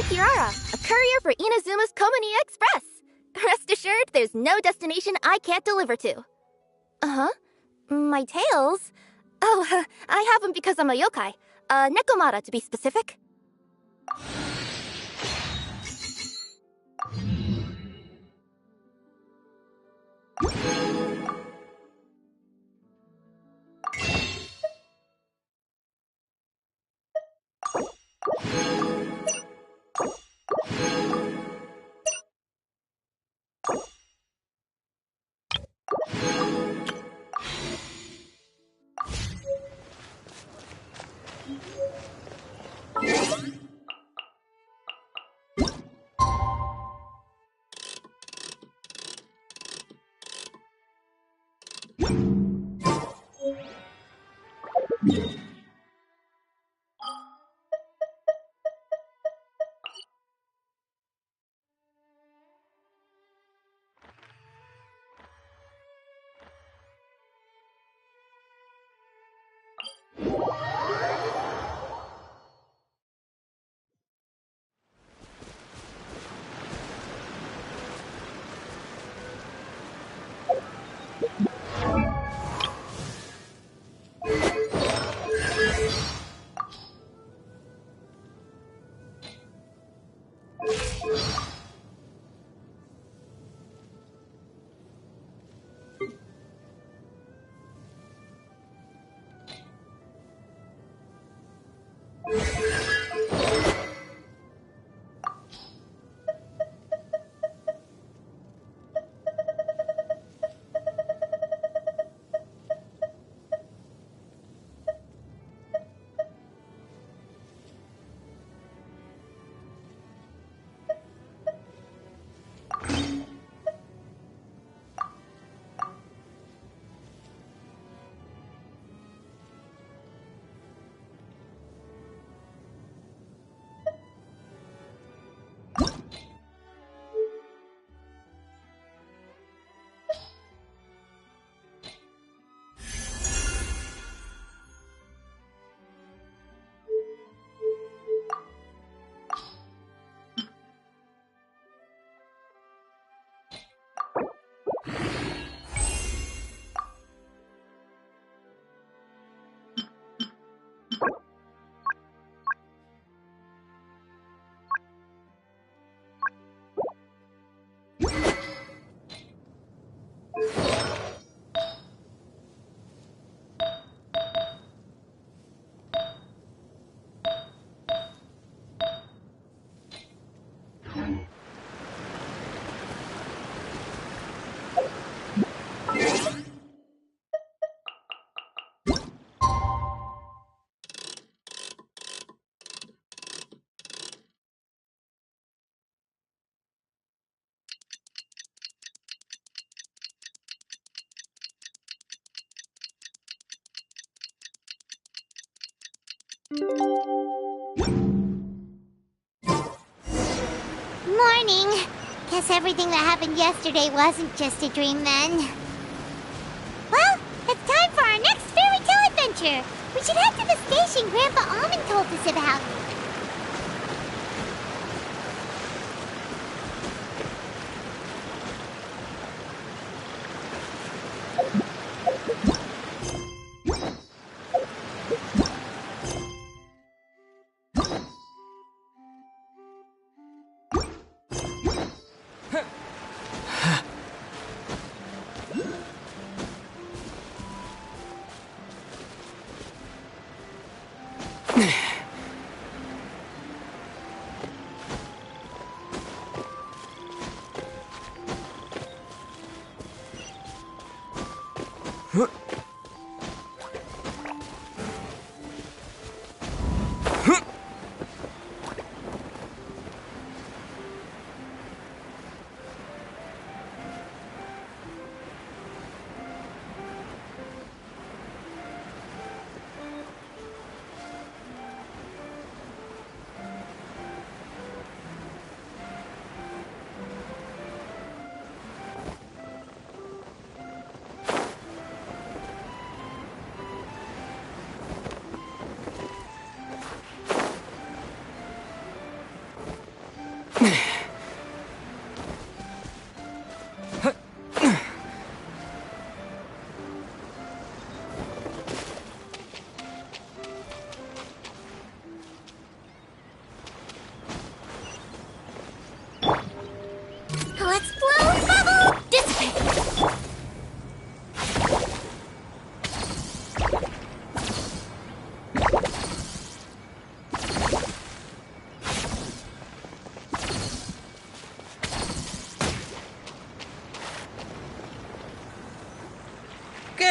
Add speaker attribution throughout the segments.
Speaker 1: Kirara, a courier for Inazuma's Komani Express. Rest assured, there's no destination I can't deliver to. Uh-huh? My tails? Oh, I have them because I'm a yokai. Nekomata, to be specific.
Speaker 2: Morning. Guess everything that happened yesterday wasn't just a dream then. Well, it's time for our next fairy tale adventure. We should head to the station Grandpa Almond told us about.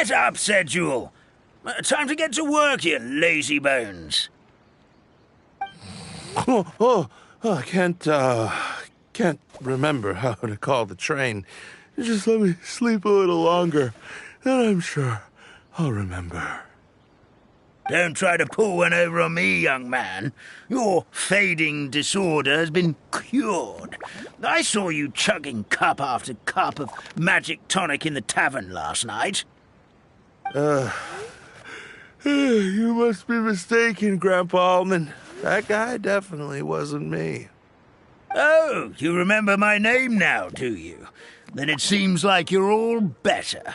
Speaker 3: Get up, said Jewel. Time to get to work, you lazy bones.
Speaker 4: I can't remember how to call the train. Just let me sleep a little longer, and I'm sure I'll remember.
Speaker 3: Don't try to pull one over on me, young man. Your fading disorder has been cured. I saw you chugging cup after cup of magic tonic in the tavern last night.
Speaker 4: You must be mistaken, Grandpa Almond. That guy definitely wasn't me.
Speaker 3: Oh, you remember my name now, do you? Then it seems like you're all better.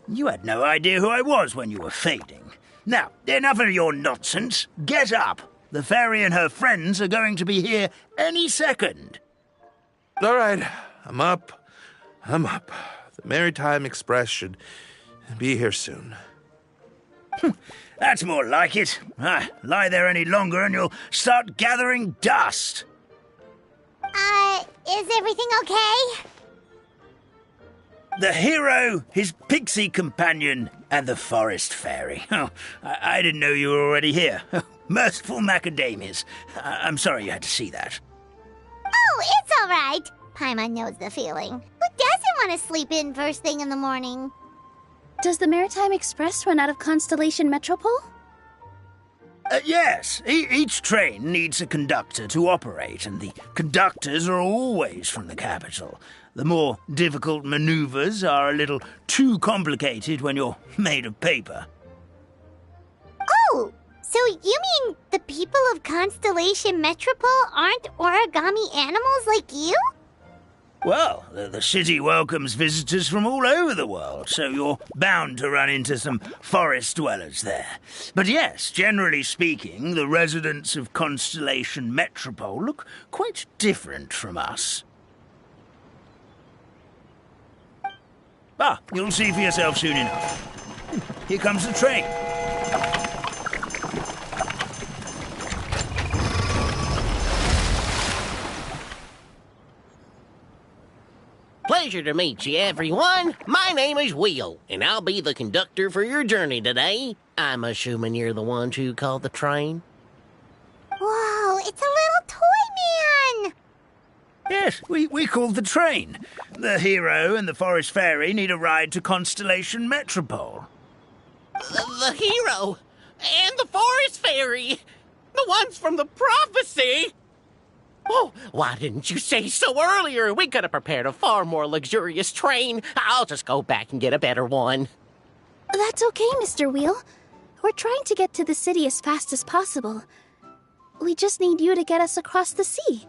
Speaker 3: You had no idea who I was when you were fading. Now, enough of your nonsense. Get up. The fairy and her friends are going to be here any second.
Speaker 4: All right, I'm up. The Maritime Express should be here soon.
Speaker 3: That's more like it. Lie there any longer and you'll start gathering dust.
Speaker 2: Is everything okay?
Speaker 3: The hero, his pixie companion, and the forest fairy. Oh, I didn't know you were already here. Merciful macadamias. I'm sorry you had to see that.
Speaker 2: Oh, it's all right. Paimon knows the feeling. Who doesn't want to sleep in first thing in the morning?
Speaker 1: Does the Maritime Express run out of Constellation Metropole?
Speaker 3: Yes, each train needs a conductor to operate, and the conductors are always from the capital. The more difficult maneuvers are a little too complicated when you're made of paper.
Speaker 2: Oh, so you mean the people of Constellation Metropole aren't origami animals like you?
Speaker 3: Well, the city welcomes visitors from all over the world, so you're bound to run into some forest dwellers there. But yes, generally speaking, the residents of Constellation Metropole look quite different from us. You'll see for yourself soon enough. Here comes the train.
Speaker 5: Pleasure to meet you, everyone. My name is Will, and I'll be the conductor for your journey today. I'm assuming you're the ones who called the train?
Speaker 2: Whoa, it's a little toy man!
Speaker 3: Yes, we called the train. The hero and the forest fairy need a ride to Constellation Metropole.
Speaker 5: The hero and the forest fairy, the ones from the prophecy. Oh, why didn't you say so earlier? We could have prepared a far more luxurious train. I'll just go back and get a better one.
Speaker 1: That's okay, Mr. Wheel. We're trying to get to the city as fast as possible. We just need you to get us across the sea.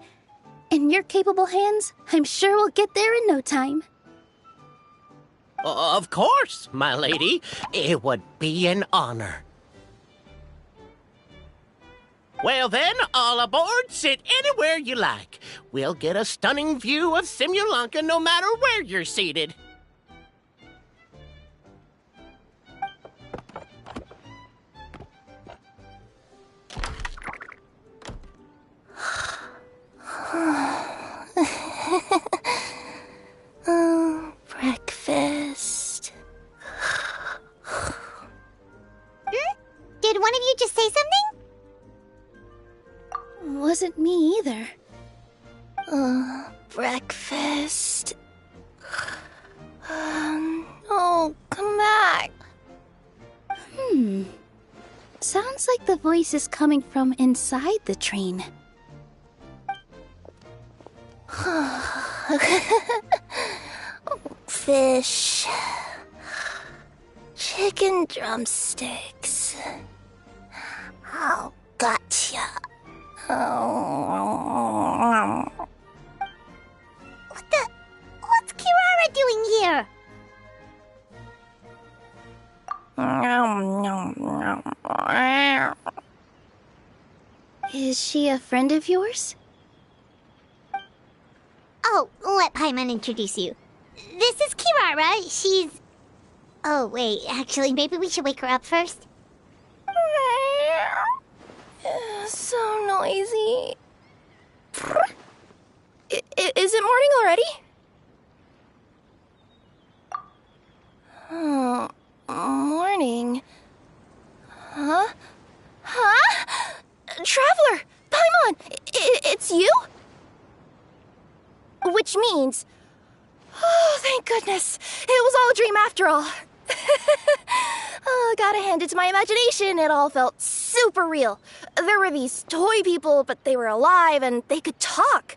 Speaker 1: In your capable hands, I'm sure we'll get there in no time.
Speaker 5: Of course, my lady. It would be an honor. Well then, all aboard, sit anywhere you like. We'll get a stunning view of Simulanka no matter where you're seated.
Speaker 1: Breakfast.
Speaker 2: Did one of you just say something?
Speaker 1: Wasn't me either. Breakfast. Oh, come back. Sounds like the voice is coming from inside the train. Fish. Chicken drumsticks. Oh, gotcha.
Speaker 2: What's Kirara doing here?
Speaker 1: Is she a friend of yours?
Speaker 2: Oh, let Paimon introduce you. This is Kirara. She's... Oh, wait, actually, maybe we should wake her up first.
Speaker 1: So noisy. Is it morning already? Which means... Oh, thank goodness. It was all a dream after all. Oh, gotta hand it to my imagination. It all felt super real. There were these toy people, but they were alive and they could talk.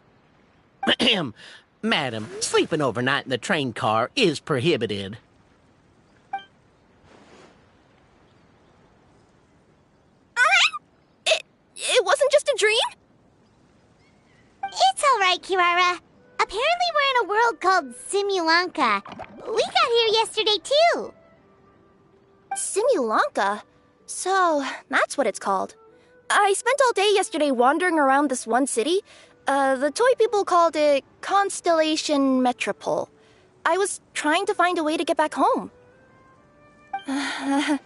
Speaker 5: Madam, sleeping overnight in the train car is prohibited.
Speaker 1: It wasn't just a dream?
Speaker 2: It's all right, Kirara. Apparently we're in a world called Simulanka. We got here yesterday, too.
Speaker 1: Simulanka? So, that's what it's called. I spent all day yesterday wandering around this one city. The toy people called it Constellation Metropole. I was trying to find a way to get back home. I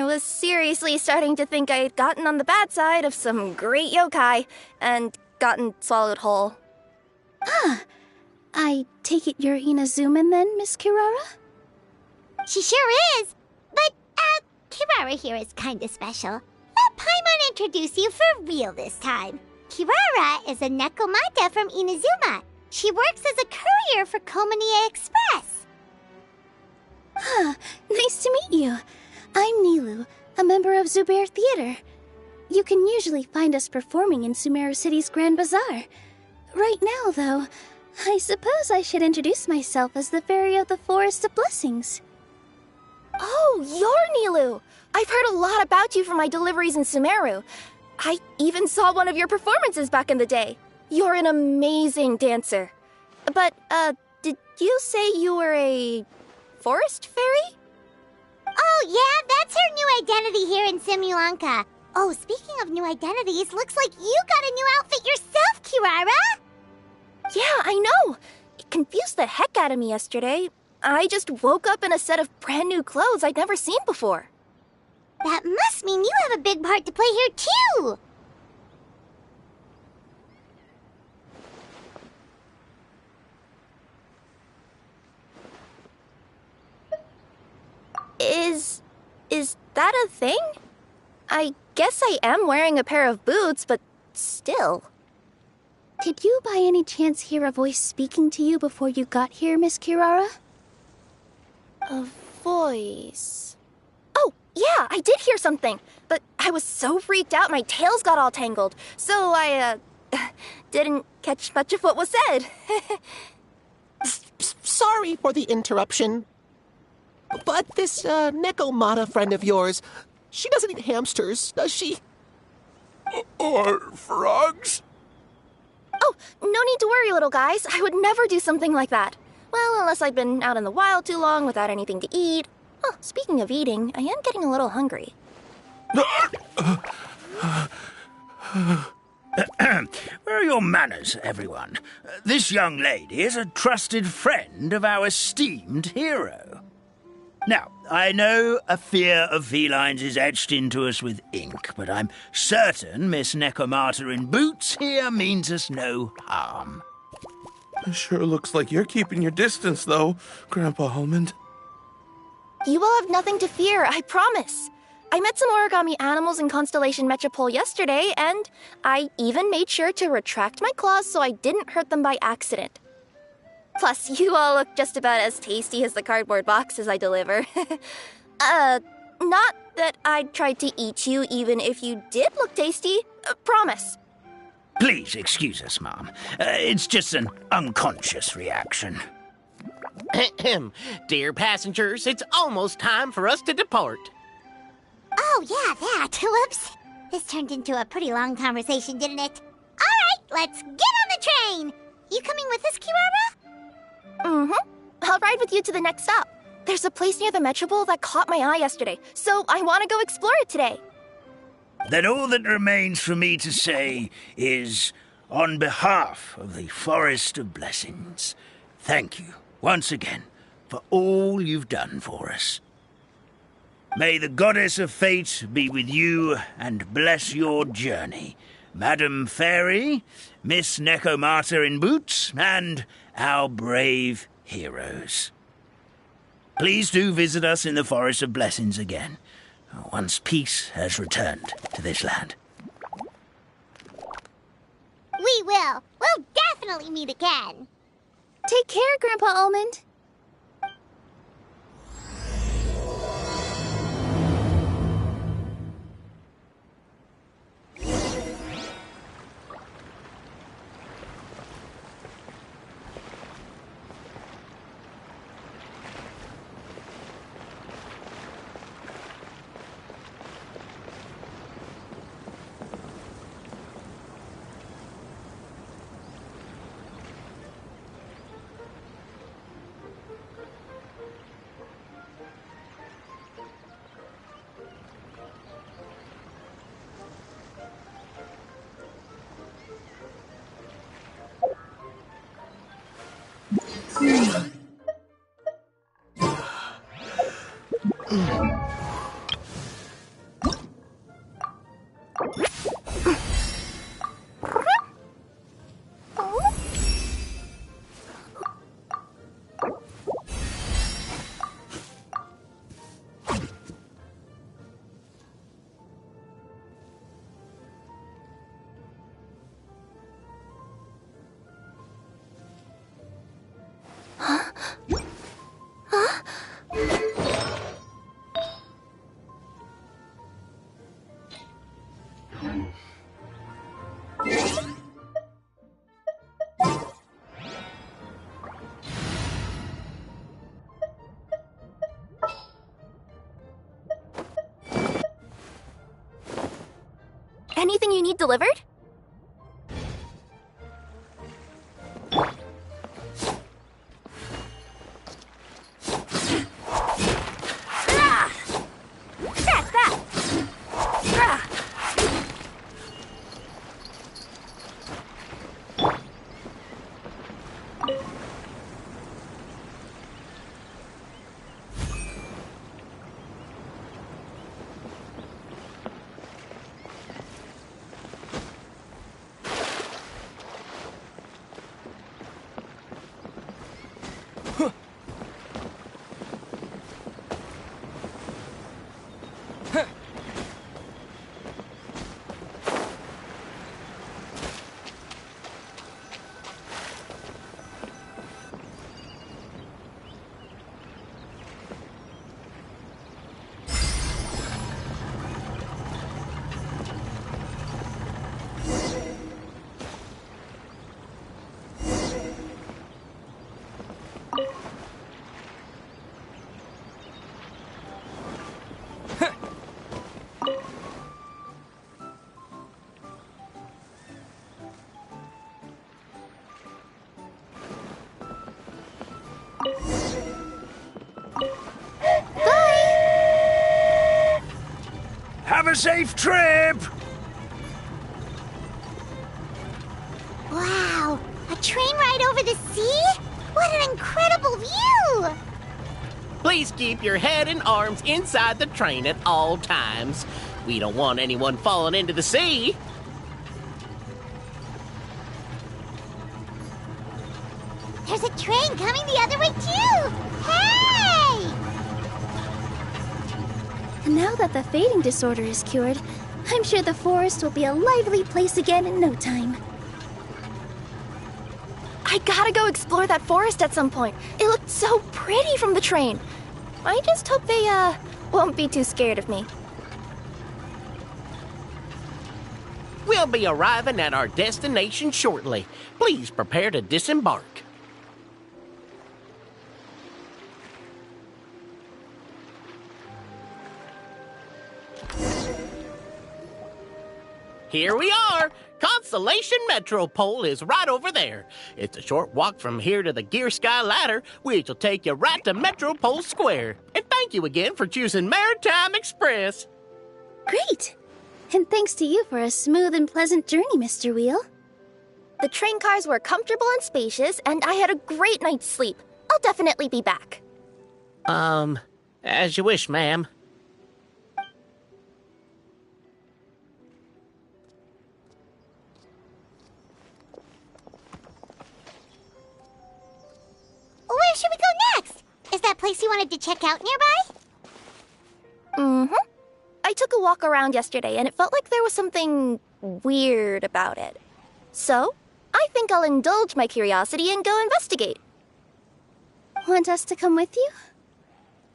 Speaker 1: was seriously starting to think I had gotten on the bad side of some great yokai and gotten swallowed whole.
Speaker 6: I take it you're Inazuman then, Miss Kirara?
Speaker 2: She sure is. But, Kirara here is kinda special. Let Paimon introduce you for real this time. Kirara is a Nekomata from Inazuma. She works as a courier for Komanie Express.
Speaker 6: Nice to meet you. I'm Nilu, a member of Zubair Theater. You can usually find us performing in Sumeru City's Grand Bazaar. Right now, though, I suppose I should introduce myself as the Fairy of the Forest of Blessings.
Speaker 1: Oh, you're Nilu! I've heard a lot about you from my deliveries in Sumeru. I even saw one of your performances back in the day. You're an amazing dancer. But, did you say you were a forest fairy?
Speaker 2: Oh, yeah, that's her new identity here in Simulanka. Oh, speaking of new identities, looks like you got a new outfit yourself, Kirara!
Speaker 1: Yeah, I know. It confused the heck out of me yesterday. I just woke up in a set of brand new clothes I'd never seen before.
Speaker 2: That must mean you have a big part to play here, too!
Speaker 1: Is that a thing? I guess I am wearing a pair of boots, but still.
Speaker 6: Did you by any chance hear a voice speaking to you before you got here, Miss Kirara?
Speaker 1: A voice... Oh, yeah, I did hear something, but I was so freaked out my tails got all tangled, so I, didn't catch much of what was said.
Speaker 7: Sorry for the interruption. But this, Nekomata friend of yours, she doesn't eat hamsters, does she?
Speaker 4: Or frogs?
Speaker 1: Oh, no need to worry, little guys. I would never do something like that. Well, unless I'd been out in the wild too long without anything to eat. Oh, speaking of eating, I am getting a little hungry.
Speaker 3: Where are your manners, everyone? This young lady is a trusted friend of our esteemed hero. Now, I know a fear of felines is etched into us with ink, but I'm certain Miss Nekomata in boots here means us no harm.
Speaker 4: It sure looks like you're keeping your distance, though, Grandpa Almond.
Speaker 1: You will have nothing to fear, I promise. I met some origami animals in Constellation Metropole yesterday, and I even made sure to retract my claws so I didn't hurt them by accident. Plus, you all look just about as tasty as the cardboard boxes I deliver. Not that I'd try to eat you even if you did look tasty. Promise.
Speaker 3: Please excuse us, Mom. It's just an unconscious reaction.
Speaker 5: Dear passengers, it's almost time for us to depart.
Speaker 2: Oh, yeah, that. Whoops. This turned into a pretty long conversation, didn't it? All right, let's get on the train. You coming with us, Kirara?
Speaker 1: Mm-hmm. I'll ride with you to the next stop. There's a place near the Metropole that caught my eye yesterday, so I want to go explore it today.
Speaker 3: Then all that remains for me to say is, on behalf of the Forest of Blessings, thank you once again for all you've done for us. May the goddess of fate be with you and bless your journey, Madam Fairy, Miss Nekomata in boots, and our brave heroes. Please do visit us in the Forest of Blessings again, once peace has returned to this land.
Speaker 2: We will. We'll definitely meet again.
Speaker 6: Take care, Grandpa Almond.
Speaker 1: Anything you need delivered? Ah! That's that! Ah!
Speaker 3: Have a safe trip!
Speaker 2: Wow, a train ride over the sea? What an incredible view!
Speaker 5: Please keep your head and arms inside the train at all times. We don't want anyone falling into the sea.
Speaker 2: There's a train coming the other way too! Hey!
Speaker 6: And now that the fading disorder is cured, I'm sure the forest will be a lively place again in no time.
Speaker 1: I gotta go explore that forest at some point. It looked so pretty from the train. I just hope they, won't be too scared of me.
Speaker 5: We'll be arriving at our destination shortly. Please prepare to disembark. Here we are! Constellation Metropole is right over there. It's a short walk from here to the Gear Sky Ladder, which will take you right to Metropole Square. And thank you again for choosing Maritime Express.
Speaker 6: Great! And thanks to you for a smooth and pleasant journey, Mr. Wheel.
Speaker 1: The train cars were comfortable and spacious, and I had a great night's sleep. I'll definitely be back.
Speaker 5: As you wish, ma'am.
Speaker 2: Where should we go next? Is that place you wanted to check out nearby?
Speaker 1: Mm-hmm. I took a walk around yesterday, and it felt like there was something weird about it. So, I think I'll indulge my curiosity and go investigate.
Speaker 6: Want us to come with you?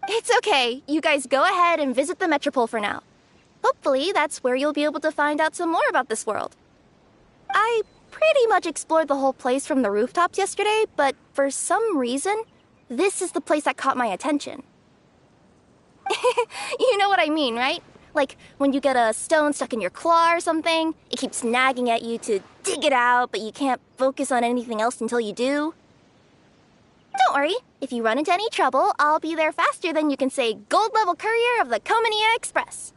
Speaker 1: It's okay. You guys go ahead and visit the Metropole for now. Hopefully, that's where you'll be able to find out some more about this world. I pretty much explored the whole place from the rooftops yesterday, but for some reason, this is the place that caught my attention. You know what I mean, right? Like, when you get a stone stuck in your claw or something, it keeps nagging at you to dig it out, but you can't focus on anything else until you do. Don't worry, if you run into any trouble, I'll be there faster than you can say gold-level courier of the Komania Express.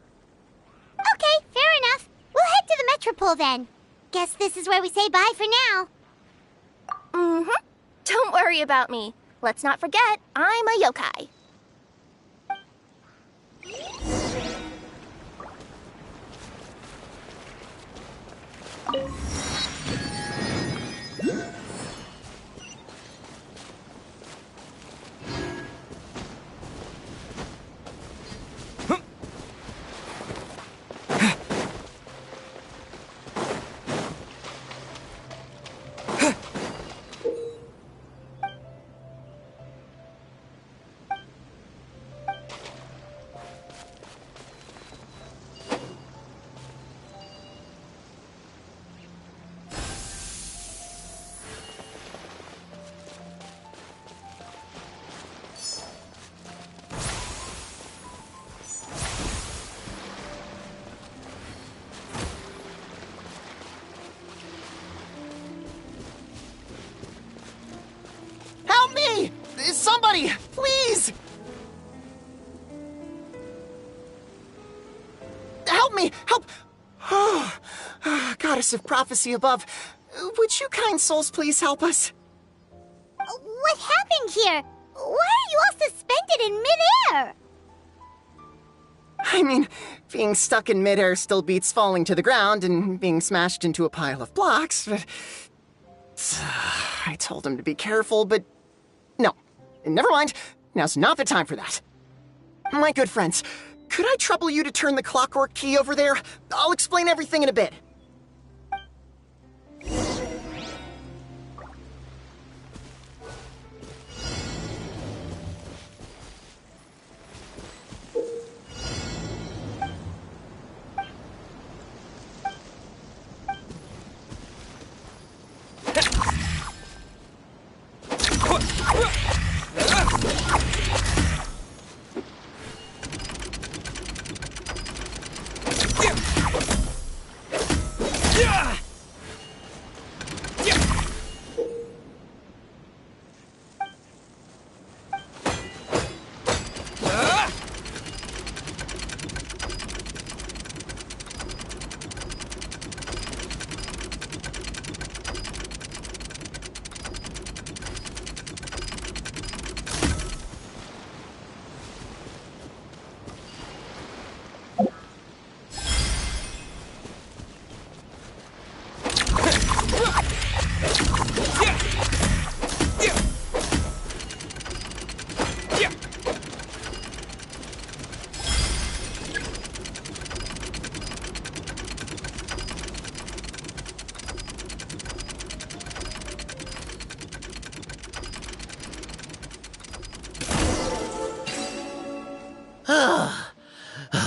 Speaker 2: Okay, fair enough. We'll head to the Metropole then. Guess this is where we say bye for now.
Speaker 1: Mm-hmm. Don't worry about me. Let's not forget, I'm a yokai.
Speaker 7: Help me! Somebody, please! Help me! Help! Oh, Goddess of Prophecy above, would you kind souls please help us?
Speaker 2: What happened here? Why are you all suspended in midair?
Speaker 7: I mean, being stuck in midair still beats falling to the ground and being smashed into a pile of blocks, but... I told him to be careful, but... No, never mind. Now's not the time for that. My good friends, could I trouble you to turn the clockwork key over there? I'll explain everything in a bit.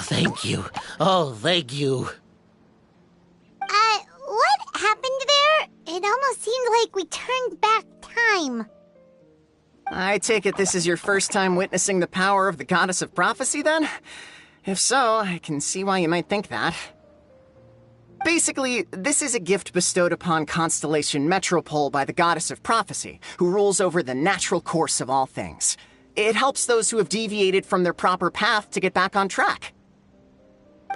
Speaker 5: Thank you. Oh, thank you.
Speaker 2: What happened there? It almost seemed like we turned back time.
Speaker 7: I take it this is your first time witnessing the power of the Goddess of Prophecy, then? If so, I can see why you might think that. Basically, this is a gift bestowed upon Constellation Metropole by the Goddess of Prophecy, who rules over the natural course of all things. It helps those who have deviated from their proper path to get back on track.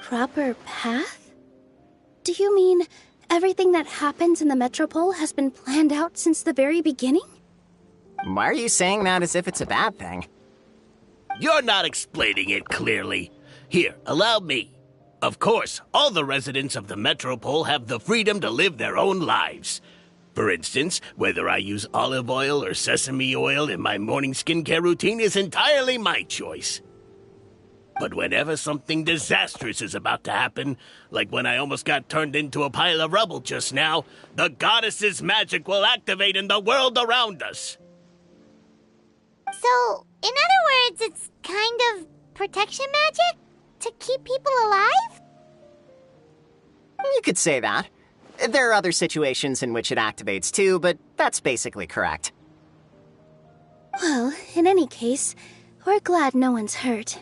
Speaker 6: Proper path? Do you mean everything that happens in the Metropole has been planned out since the very beginning?
Speaker 7: Why are you saying that as if it's a bad thing?
Speaker 5: You're not explaining it clearly. Here, allow me. Of course, all the residents of the Metropole have the freedom to live their own lives. For instance, whether I use olive oil or sesame oil in my morning skincare routine is entirely my choice. But whenever something disastrous is about to happen, like when I almost got turned into a pile of rubble just now, the goddess's magic will activate in the world around us.
Speaker 2: So, in other words, it's kind of protection magic? To keep people alive?
Speaker 7: You could say that. There are other situations in which it activates too, but that's basically correct.
Speaker 6: Well, in any case, we're glad no one's hurt.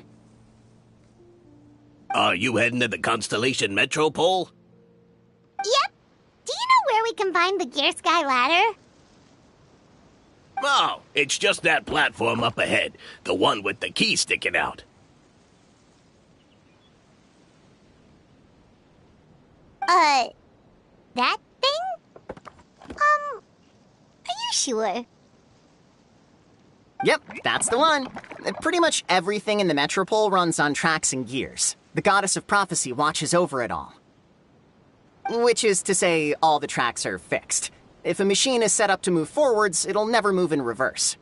Speaker 5: Are you heading to the Constellation Metropole?
Speaker 2: Yep. Do you know where we can find the Gear Sky ladder?
Speaker 5: Oh, it's just that platform up ahead. The one with the key sticking out.
Speaker 2: That thing? Are you sure?
Speaker 7: Yep, that's the one. Pretty much everything in the Metropole runs on tracks and gears. The Goddess of Prophecy watches over it all. Which is to say, all the tracks are fixed. If a machine is set up to move forwards, it'll never move in reverse.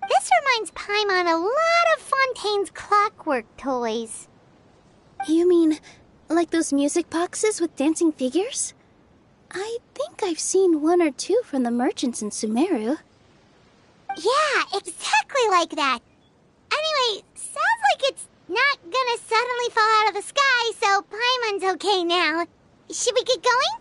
Speaker 2: This reminds Paimon a lot of Fontaine's clockwork toys.
Speaker 6: You mean, like those music boxes with dancing figures? I think I've seen one or two from the merchants in Sumeru.
Speaker 2: Yeah, exactly like that. Anyway, sounds like it's not gonna suddenly fall out of the sky, so Paimon's okay now. Should we get going?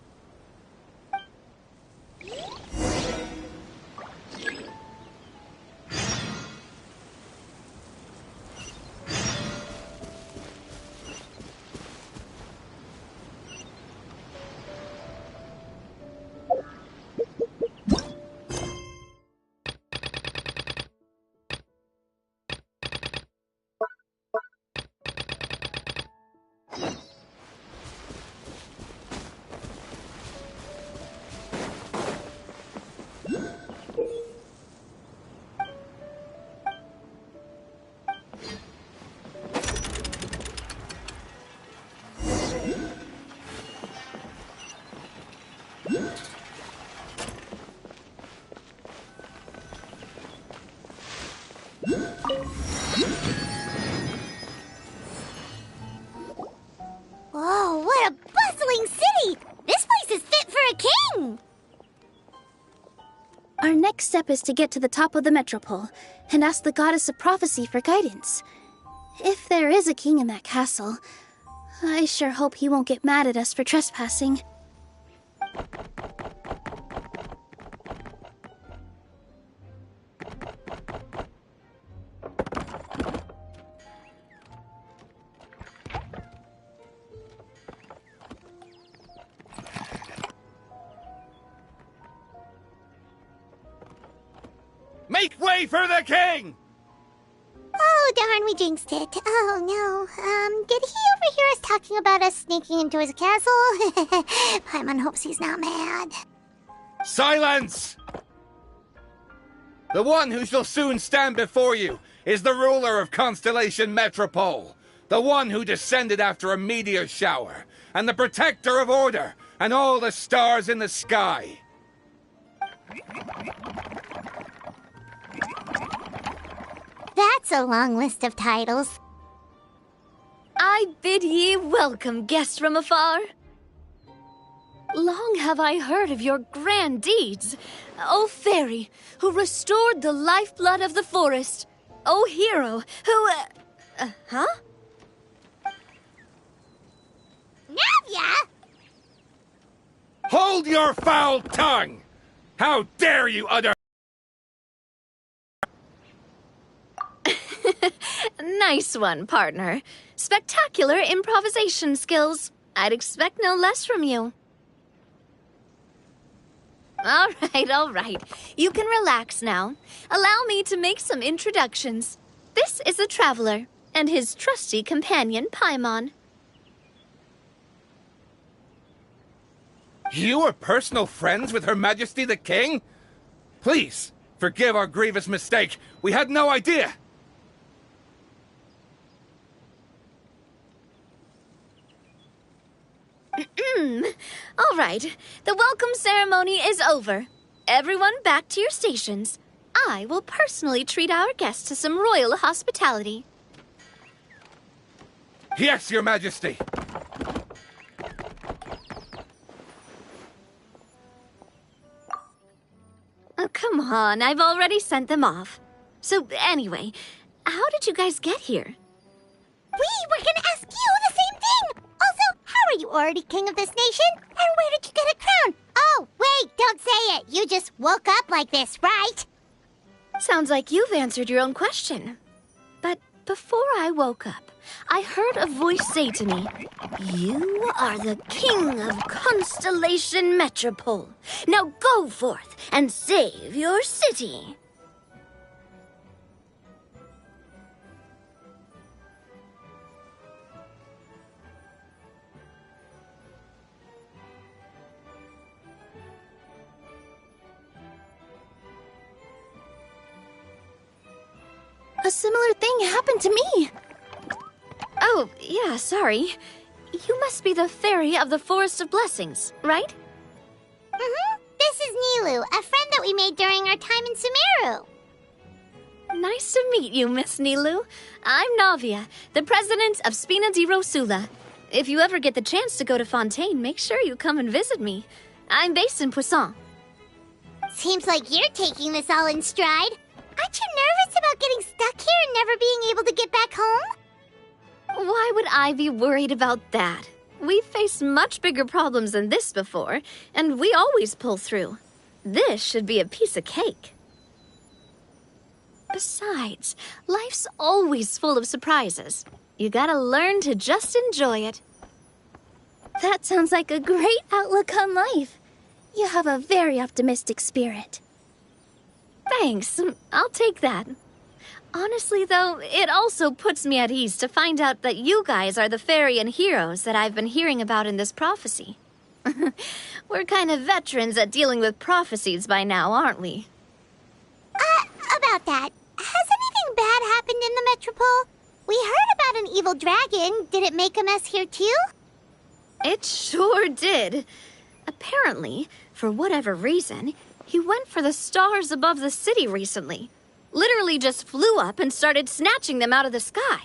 Speaker 2: Whoa, what a bustling city! This place is fit for a king!
Speaker 6: Our next step is to get to the top of the Metropole and ask the Goddess of Prophecy for guidance. If there is a king in that castle, I sure hope he won't get mad at us for trespassing.
Speaker 4: Make way for the king!
Speaker 2: Oh, darn, we jinxed it. Oh, no. Did he overhear us talking about us sneaking into his castle? Paimon hopes he's not mad.
Speaker 4: Silence! The one who shall soon stand before you is the ruler of Constellation Metropole, the one who descended after a meteor shower, and the protector of order and all the stars in the sky.
Speaker 2: That's a long list of titles.
Speaker 8: I bid ye welcome, guests from afar. Long have I heard of your grand deeds, O fairy, who restored the lifeblood of the forest, O hero, who, huh?
Speaker 2: Navia!
Speaker 4: Hold your foul tongue! How dare you utter—
Speaker 8: Nice one, partner. Spectacular improvisation skills. I'd expect no less from you. All right. You can relax now. Allow me to make some introductions. This is the Traveler, and his trusty companion, Paimon.
Speaker 4: You are personal friends with Her Majesty the King? Please, forgive our grievous mistake. We had no idea.
Speaker 8: All right, the welcome ceremony is over. Everyone back to your stations. I will personally treat our guests to some royal hospitality.
Speaker 4: Yes, Your Majesty.
Speaker 8: Oh, come on, I've already sent them off. So anyway, how did you guys get here?
Speaker 2: We were gonna ask you the same thing! Also, how are you already king of this nation? And where did you get a crown? Oh, wait, don't say it. You just woke up like this, right?
Speaker 8: Sounds like you've answered your own question. But before I woke up, I heard a voice say to me, "You are the king of Constellation Metropole. Now go forth and save your city."
Speaker 6: A similar thing happened to me.
Speaker 8: Oh, yeah, sorry. You must be the fairy of the Forest of Blessings, right?
Speaker 2: This is Nilu, a friend that we made during our time in Sumeru.
Speaker 8: Nice to meet you, Miss Nilu. I'm Navia, the president of Spina di Rosula. If you ever get the chance to go to Fontaine, make sure you come and visit me. I'm based in Poisson.
Speaker 2: Seems like you're taking this all in stride. Aren't you nervous about getting stuck here and never being able to get back home?
Speaker 8: Why would I be worried about that? We've faced much bigger problems than this before, and we always pull through. This should be a piece of cake. Besides, life's always full of surprises. You gotta learn to just enjoy it.
Speaker 6: That sounds like a great outlook on life. You have a very optimistic spirit.
Speaker 8: Thanks, I'll take that. Honestly, though, it also puts me at ease to find out that you guys are the fairy and heroes that I've been hearing about in this prophecy. We're kind of veterans at dealing with prophecies by now, aren't we?
Speaker 2: About that, has anything bad happened in the Metropole? We heard about an evil dragon. Did it make a mess here too?
Speaker 8: It sure did. Apparently, for whatever reason, he went for the stars above the city recently. Literally just flew up and started snatching them out of the sky.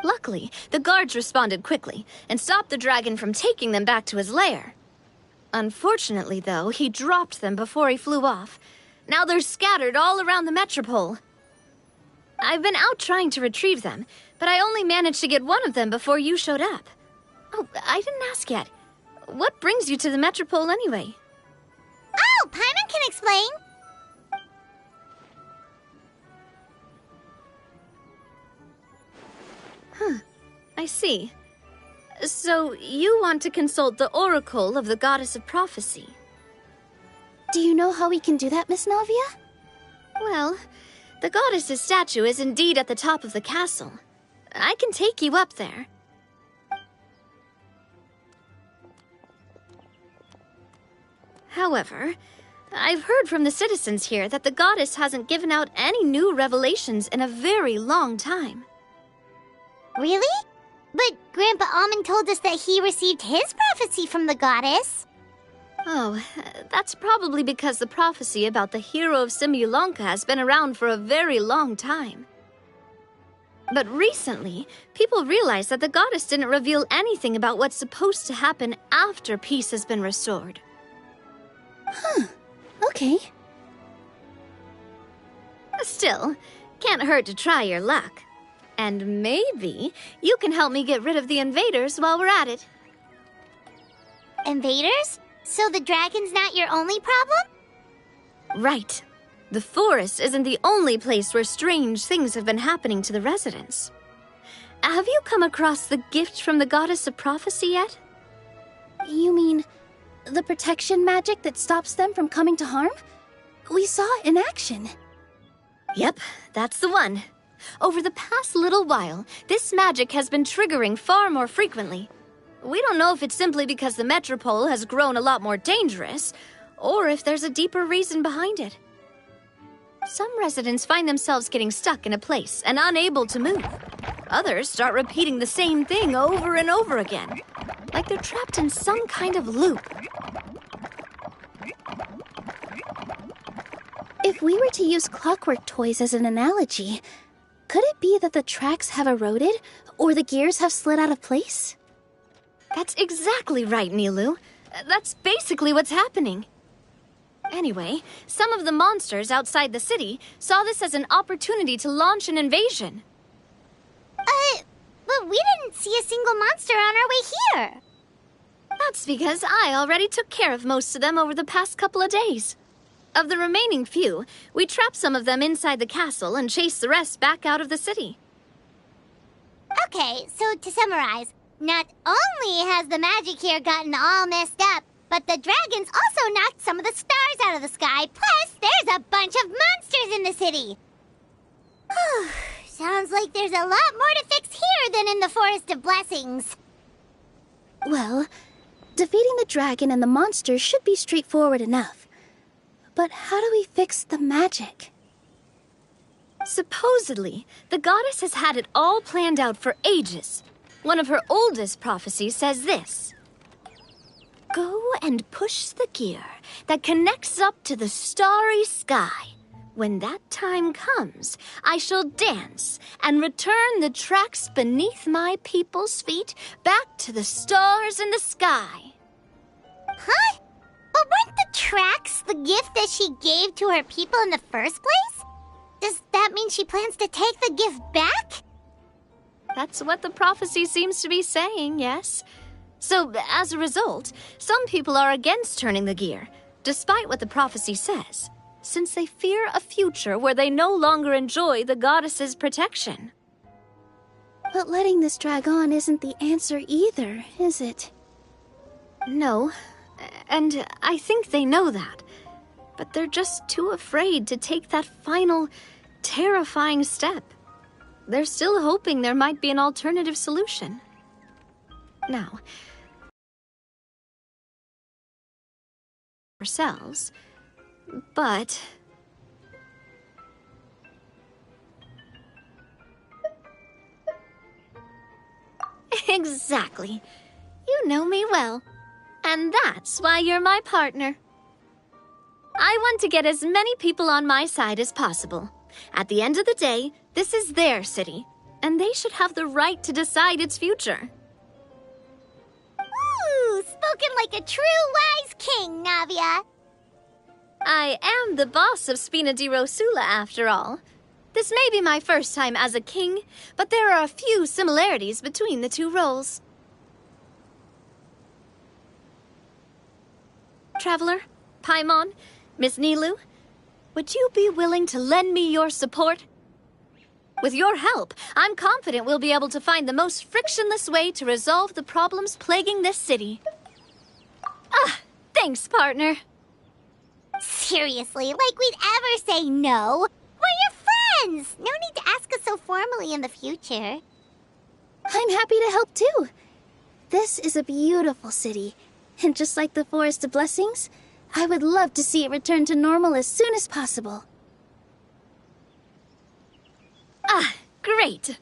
Speaker 8: Luckily, the guards responded quickly and stopped the dragon from taking them back to his lair. Unfortunately, though, he dropped them before he flew off. Now they're scattered all around the Metropole. I've been out trying to retrieve them, but I only managed to get one of them before you showed up. Oh, I didn't ask yet. What brings you to the Metropole anyway?
Speaker 2: Oh, Paimon can explain.
Speaker 8: I see. So, you want to consult the Oracle of the Goddess of Prophecy.
Speaker 6: Do you know how we can do that, Miss Navia?
Speaker 8: Well, the goddess's statue is indeed at the top of the castle. I can take you up there. However, I've heard from the citizens here that the goddess hasn't given out any new revelations in a very long time.
Speaker 2: Really? But Grandpa Almond told us that he received his prophecy from the goddess.
Speaker 8: Oh, that's probably because the prophecy about the hero of Simulanka has been around for a very long time. But recently, people realized that the goddess didn't reveal anything about what's supposed to happen after peace has been restored.
Speaker 6: Okay.
Speaker 8: Still, can't hurt to try your luck. And maybe you can help me get rid of the invaders while we're at it.
Speaker 2: Invaders? So the dragon's not your only problem?
Speaker 8: Right. The forest isn't the only place where strange things have been happening to the residents. Have you come across the gift from the Goddess of Prophecy yet?
Speaker 6: You mean the protection magic that stops them from coming to harm? We saw it in action.
Speaker 8: Yep, that's the one. Over the past little while, this magic has been triggering far more frequently. We don't know if it's simply because the Metropole has grown a lot more dangerous, or if there's a deeper reason behind it. Some residents find themselves getting stuck in a place and unable to move. Others start repeating the same thing over and over again, like they're trapped in some kind of loop.
Speaker 6: If we were to use clockwork toys as an analogy, could it be that the tracks have eroded or the gears have slid out of place?
Speaker 8: That's exactly right, Nilu. That's basically what's happening. Anyway, some of the monsters outside the city saw this as an opportunity to launch an invasion.
Speaker 2: But we didn't see a single monster on our way here.
Speaker 8: That's because I already took care of most of them over the past couple of days. Of the remaining few, we trapped some of them inside the castle and chased the rest back out of the city.
Speaker 2: Okay, so to summarize, not only has the magic here gotten all messed up, but the dragons also knocked some of the stars out of the sky, plus there's a bunch of monsters in the city. Sounds like there's a lot more to fix here than in the Forest of Blessings.
Speaker 6: Well, defeating the dragon and the monsters should be straightforward enough. But how do we fix the magic?
Speaker 8: Supposedly, the goddess has had it all planned out for ages. One of her oldest prophecies says this: "Go and push the gear that connects up to the starry sky. When that time comes, I shall dance and return the tracks beneath my people's feet back to the stars in the sky."
Speaker 2: Huh? But weren't the tracks the gift that she gave to her people in the first place? Does that mean she plans to take the gift back?
Speaker 8: That's what the prophecy seems to be saying, yes. So, as a result, some people are against turning the gear, despite what the prophecy says, since they fear a future where they no longer enjoy the goddess's protection.
Speaker 6: But letting this drag on isn't the answer either, is it?
Speaker 8: No, and I think they know that. But they're just too afraid to take that final, terrifying step. They're still hoping there might be an alternative solution. Now, ourselves, but exactly. You know me well. And that's why you're my partner. I want to get as many people on my side as possible. At the end of the day, this is their city, and they should have the right to decide its future.
Speaker 2: Ooh, spoken like a true wise king, Navia.
Speaker 8: I am the boss of Spina di Rosula, after all. This may be my first time as a king, but there are a few similarities between the two roles. Traveler, Paimon, Miss Nilou, would you be willing to lend me your support? With your help, I'm confident we'll be able to find the most frictionless way to resolve the problems plaguing this city. Thanks, partner.
Speaker 2: Seriously, like we'd ever say no. We're your friends. No need to ask us so formally in the future.
Speaker 6: I'm happy to help too. This is a beautiful city, and just like the Forest of Blessings, I would love to see it return to normal as soon as possible.
Speaker 8: Great.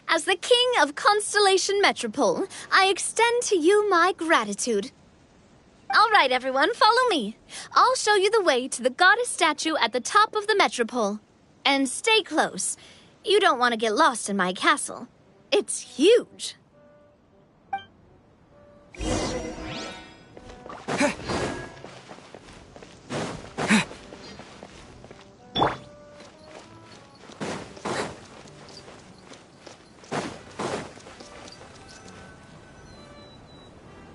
Speaker 8: As the King of Constellation Metropole, I extend to you my gratitude. All right, everyone, follow me. I'll show you the way to the goddess statue at the top of the Metropole. And stay close. You don't want to get lost in my castle. It's huge.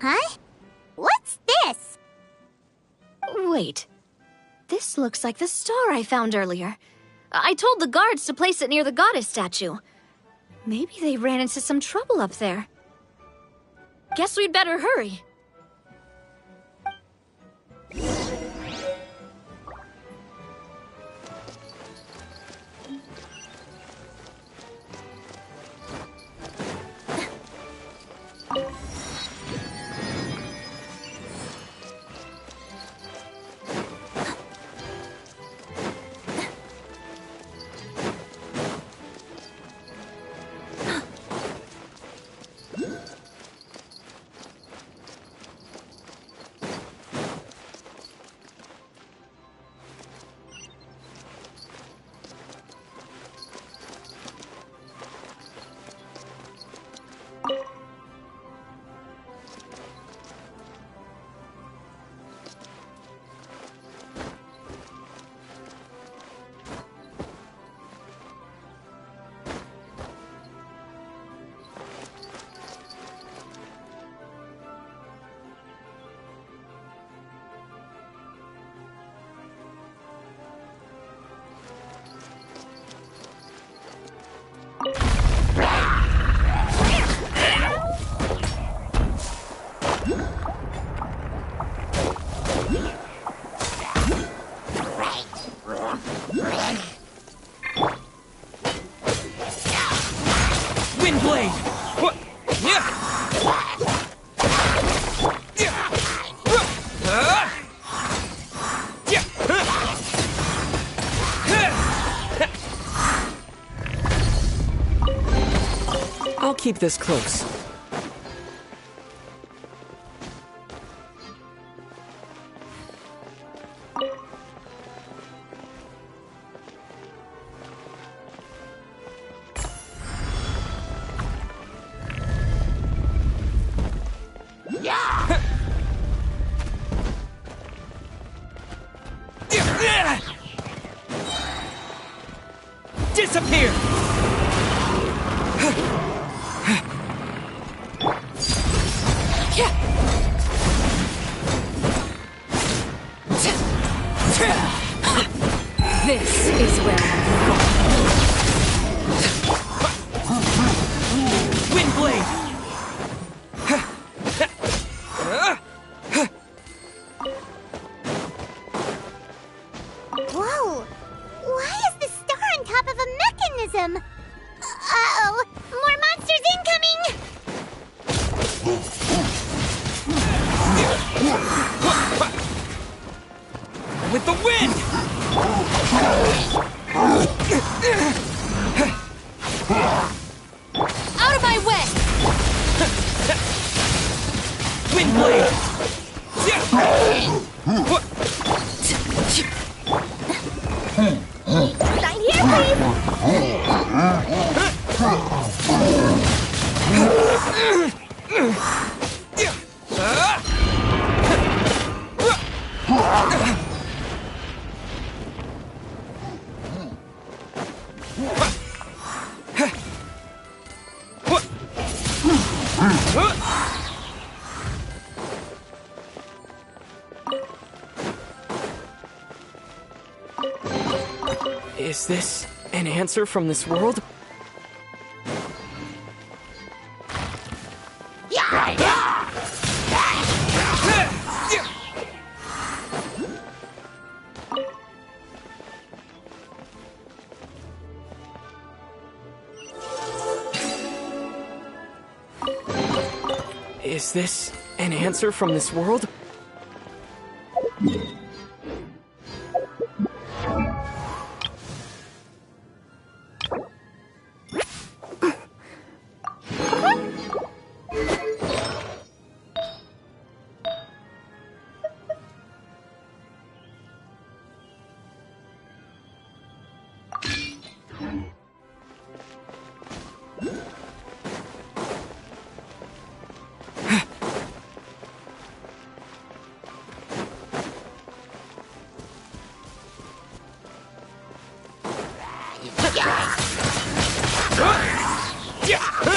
Speaker 2: Huh? What's this?
Speaker 8: Wait. This looks like the star I found earlier. I told the guards to place it near the goddess statue. Maybe they ran into some trouble up there. Guess we'd better hurry.
Speaker 9: Windblade! What? Yeah! I'll keep this close. Disappear!
Speaker 10: This is where
Speaker 9: Windblade!
Speaker 2: Whoa! Why is the star on top of a mechanism? Uh-oh! More monsters incoming!
Speaker 9: With the wind!
Speaker 10: out of my way!
Speaker 9: Windblade!
Speaker 1: Sign here, please!
Speaker 9: Is this an answer from this world? Is this an answer from this world?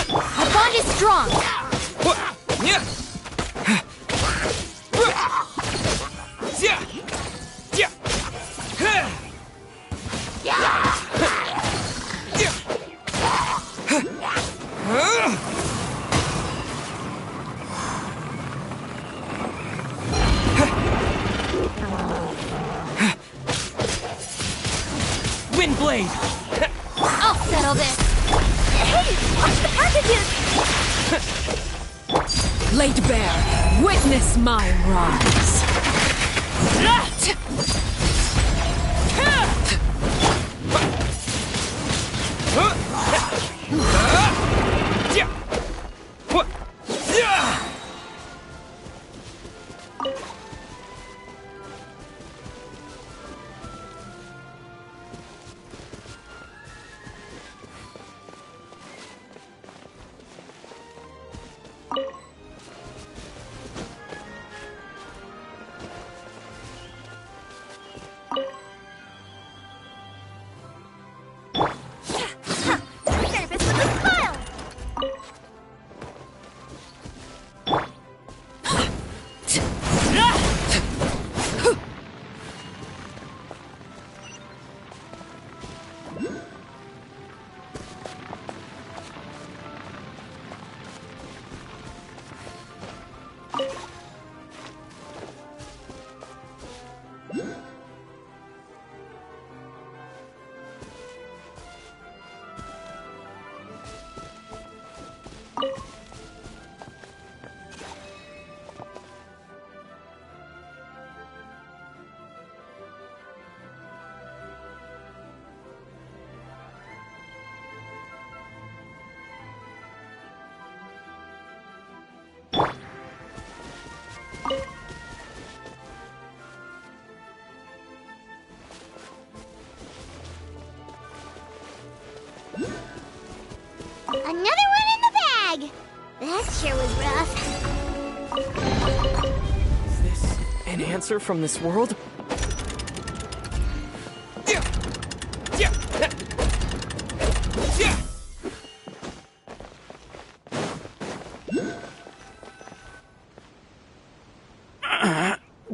Speaker 10: Our bond is strong!
Speaker 9: Windblade!
Speaker 10: I'll settle this!
Speaker 1: Hey, watch the packages!
Speaker 10: Laid bare, witness my rise!
Speaker 9: An answer from this world?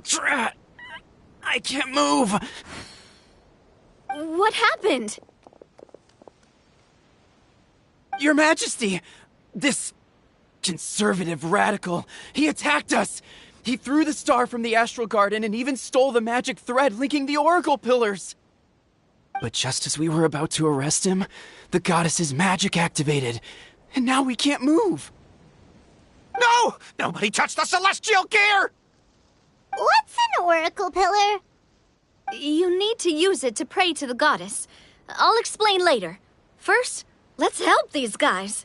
Speaker 11: Drat! I can't move!
Speaker 8: What happened?
Speaker 11: Your Majesty! This conservative radical, he attacked us! He threw the star from the Astral Garden and even stole the magic thread linking the Oracle Pillars! But just as we were about to arrest him, the goddess's magic activated, and now we can't move!
Speaker 5: No! Nobody touched the celestial gear!
Speaker 2: What's an oracle pillar?
Speaker 8: You need to use it to pray to the goddess. I'll explain later. First, let's help these guys.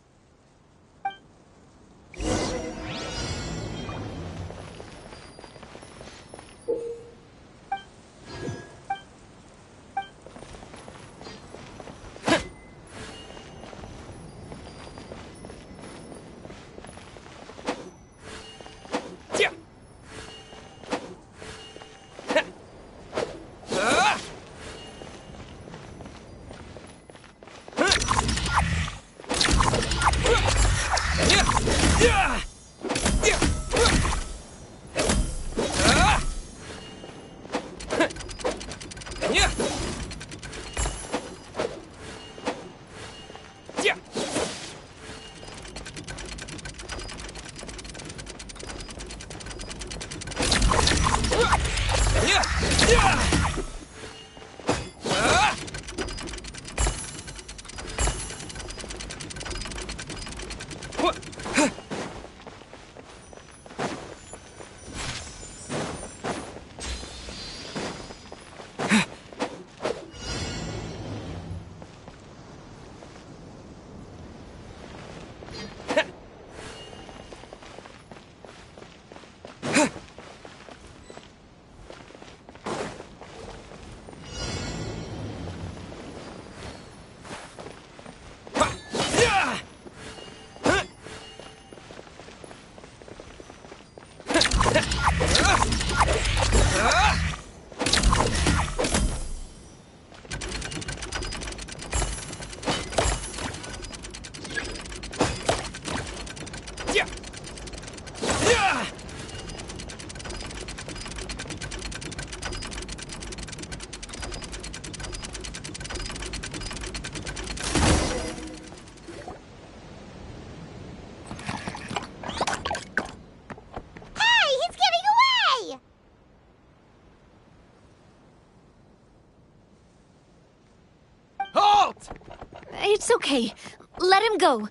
Speaker 8: It's okay. Let him go.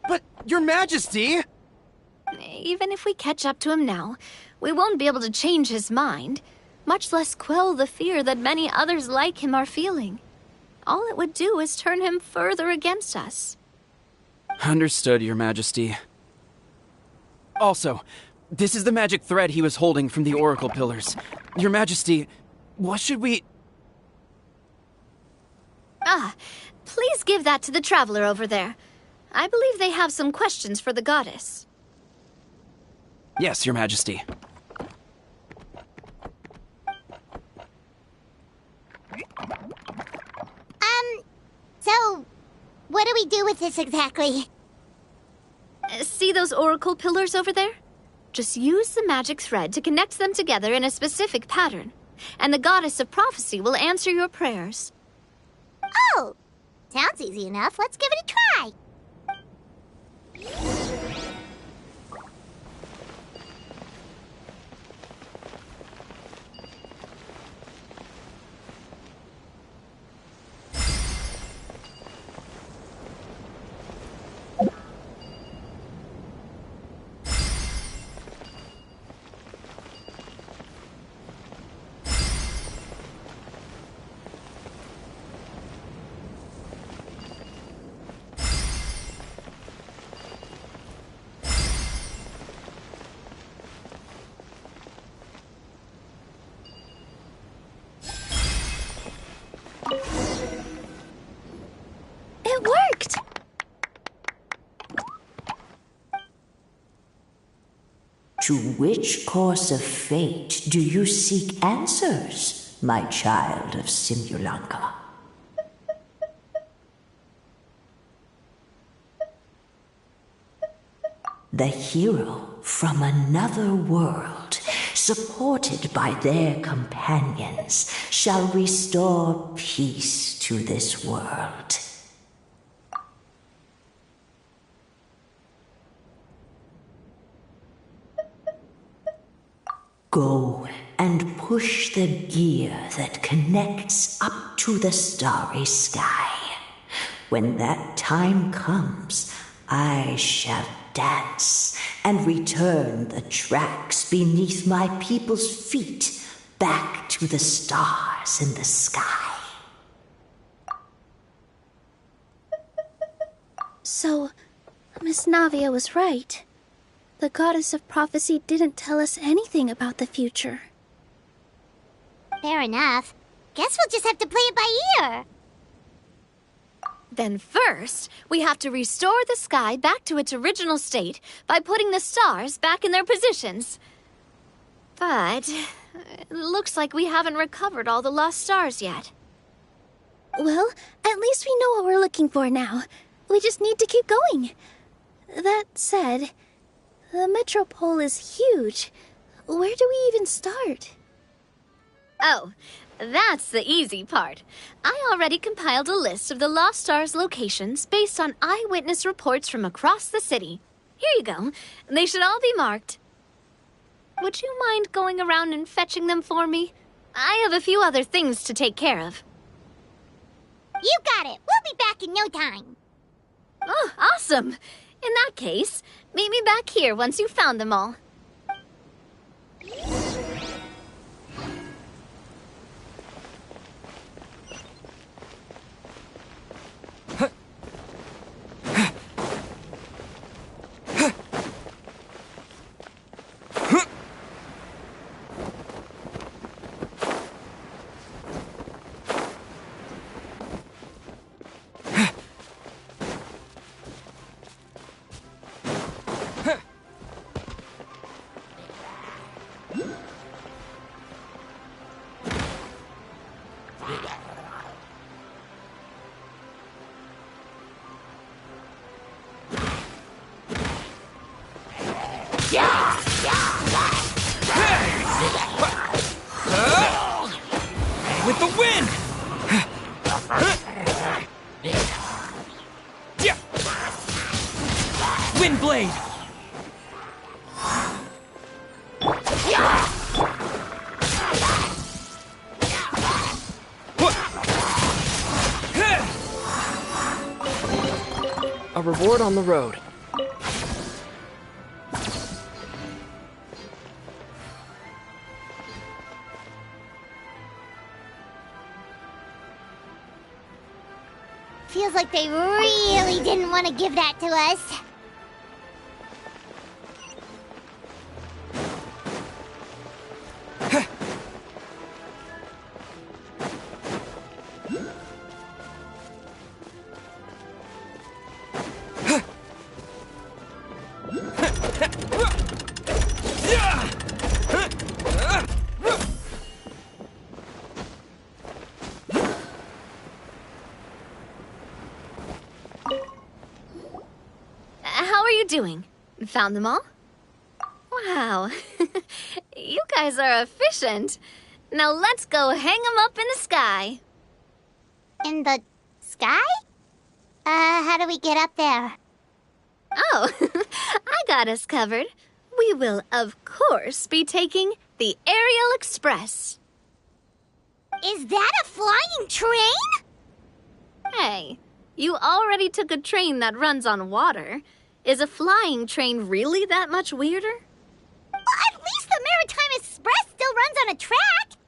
Speaker 11: But, Your Majesty!
Speaker 8: Even if we catch up to him now, we won't be able to change his mind, much less quell the fear that many others like him are feeling. All it would do is turn him further against us.
Speaker 11: Understood, Your Majesty. Also, this is the magic thread he was holding from the Oracle Pillars. Your Majesty, what should we...
Speaker 8: Please give that to the traveler over there. I believe they have some questions for the goddess.
Speaker 11: Yes, Your Majesty.
Speaker 2: So, what do we do with this exactly?
Speaker 8: See those oracle pillars over there? Just use the magic thread to connect them together in a specific pattern, and the goddess of prophecy will answer your prayers.
Speaker 2: Oh, sounds easy enough. Let's give it a try.
Speaker 12: To which course of fate do you seek answers, my child of Simulanka? The hero from another world, supported by their companions, shall restore peace to this world. Go and push the gear that connects up to the starry sky. When that time comes, I shall dance and return the tracks beneath my people's feet back to the stars in the sky.
Speaker 6: So, Miss Navia was right. The goddess of prophecy didn't tell us anything about the future.
Speaker 2: Fair enough. Guess we'll just have to play it by ear.
Speaker 8: Then first, we have to restore the sky back to its original state by putting the stars back in their positions. But it looks like we haven't recovered all the lost stars yet.
Speaker 6: Well, at least we know what we're looking for now. We just need to keep going. That said, the metropole is huge. Where do we even start?
Speaker 8: Oh, that's the easy part. I already compiled a list of the Lost Stars locations based on eyewitness reports from across the city. Here you go. They should all be marked. Would you mind going around and fetching them for me? I have a few other things to take care of.
Speaker 2: You got it. We'll be back in no time.
Speaker 8: Oh, awesome. In that case, meet me back here once you've found them all.
Speaker 9: With the wind! Wind blade! A reward on the road.
Speaker 2: Feels like they really didn't want to give that to us.
Speaker 8: How are you doing? Found them all? Wow. You guys are efficient. Now let's go hang them up in the sky.
Speaker 2: In the sky? How do we get up there?
Speaker 8: Oh, I got us covered. We will, of course, be taking the Aerial Express.
Speaker 2: Is that a flying train?
Speaker 8: Hey, you already took a train that runs on water. Is a flying train really that much weirder?
Speaker 2: Well, at least the Maritime Express still runs on a track.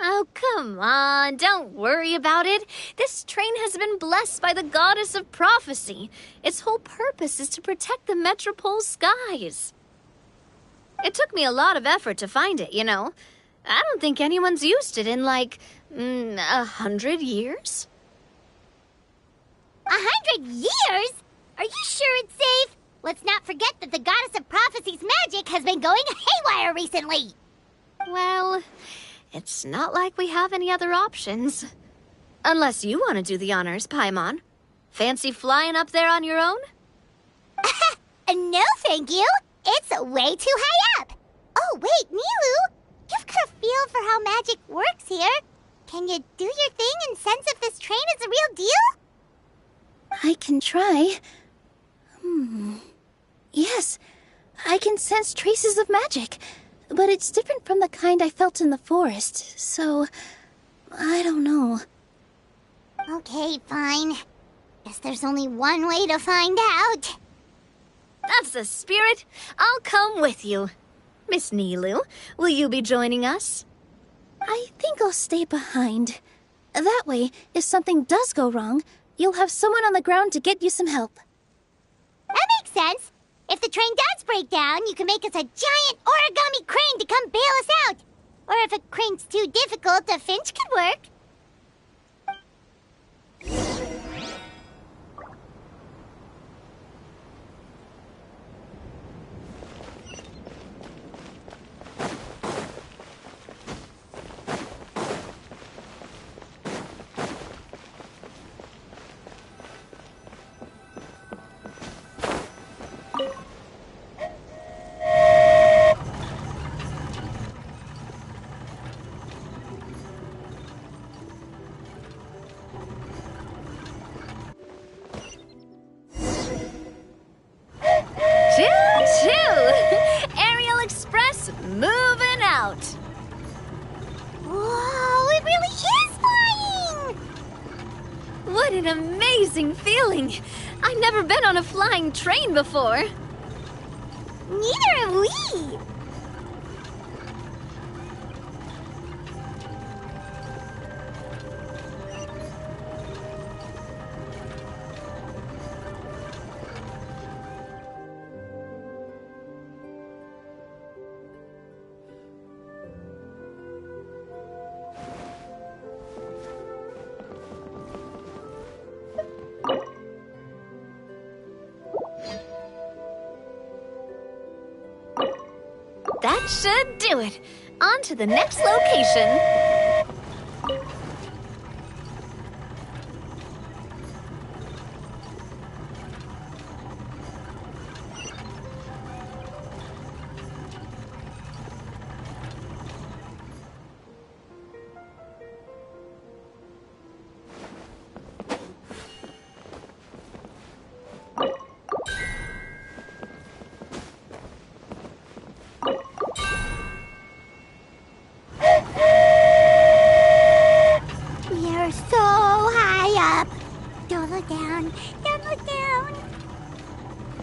Speaker 8: Oh, come on, don't worry about it. This train has been blessed by the goddess of prophecy. Its whole purpose is to protect the metropole's skies. It took me a lot of effort to find it, you know. I don't think anyone's used it in, like, 100 years.
Speaker 2: 100 years? Are you sure it's safe? Let's not forget that the goddess of prophecy's magic magic has been going haywire recently.
Speaker 8: Well, it's not like we have any other options. Unless you want to do the honors, Paimon. Fancy flying up there on your own?
Speaker 2: No, thank you. It's way too high up. Oh, wait, Nilu. You've got a feel for how magic works here. Can you do your thing and sense if this train is a real deal?
Speaker 6: I can try. Yes, I can sense traces of magic, but it's different from the kind I felt in the forest, so I don't know.
Speaker 2: Okay, fine. Guess there's only one way to find out.
Speaker 8: That's the spirit. I'll come with you. Miss Nilu, will you be joining us?
Speaker 6: I think I'll stay behind. That way, if something does go wrong, you'll have someone on the ground to get you some help.
Speaker 2: That makes sense. If the train does break down, you can make us a giant origami crane to come bail us out. Or if a crane's too difficult, a finch could work.
Speaker 8: Moving out.
Speaker 2: Whoa, it really is flying!
Speaker 8: What an amazing feeling. I've never been on a flying train before.
Speaker 2: Neither have we.
Speaker 8: That should do it. On to the next location.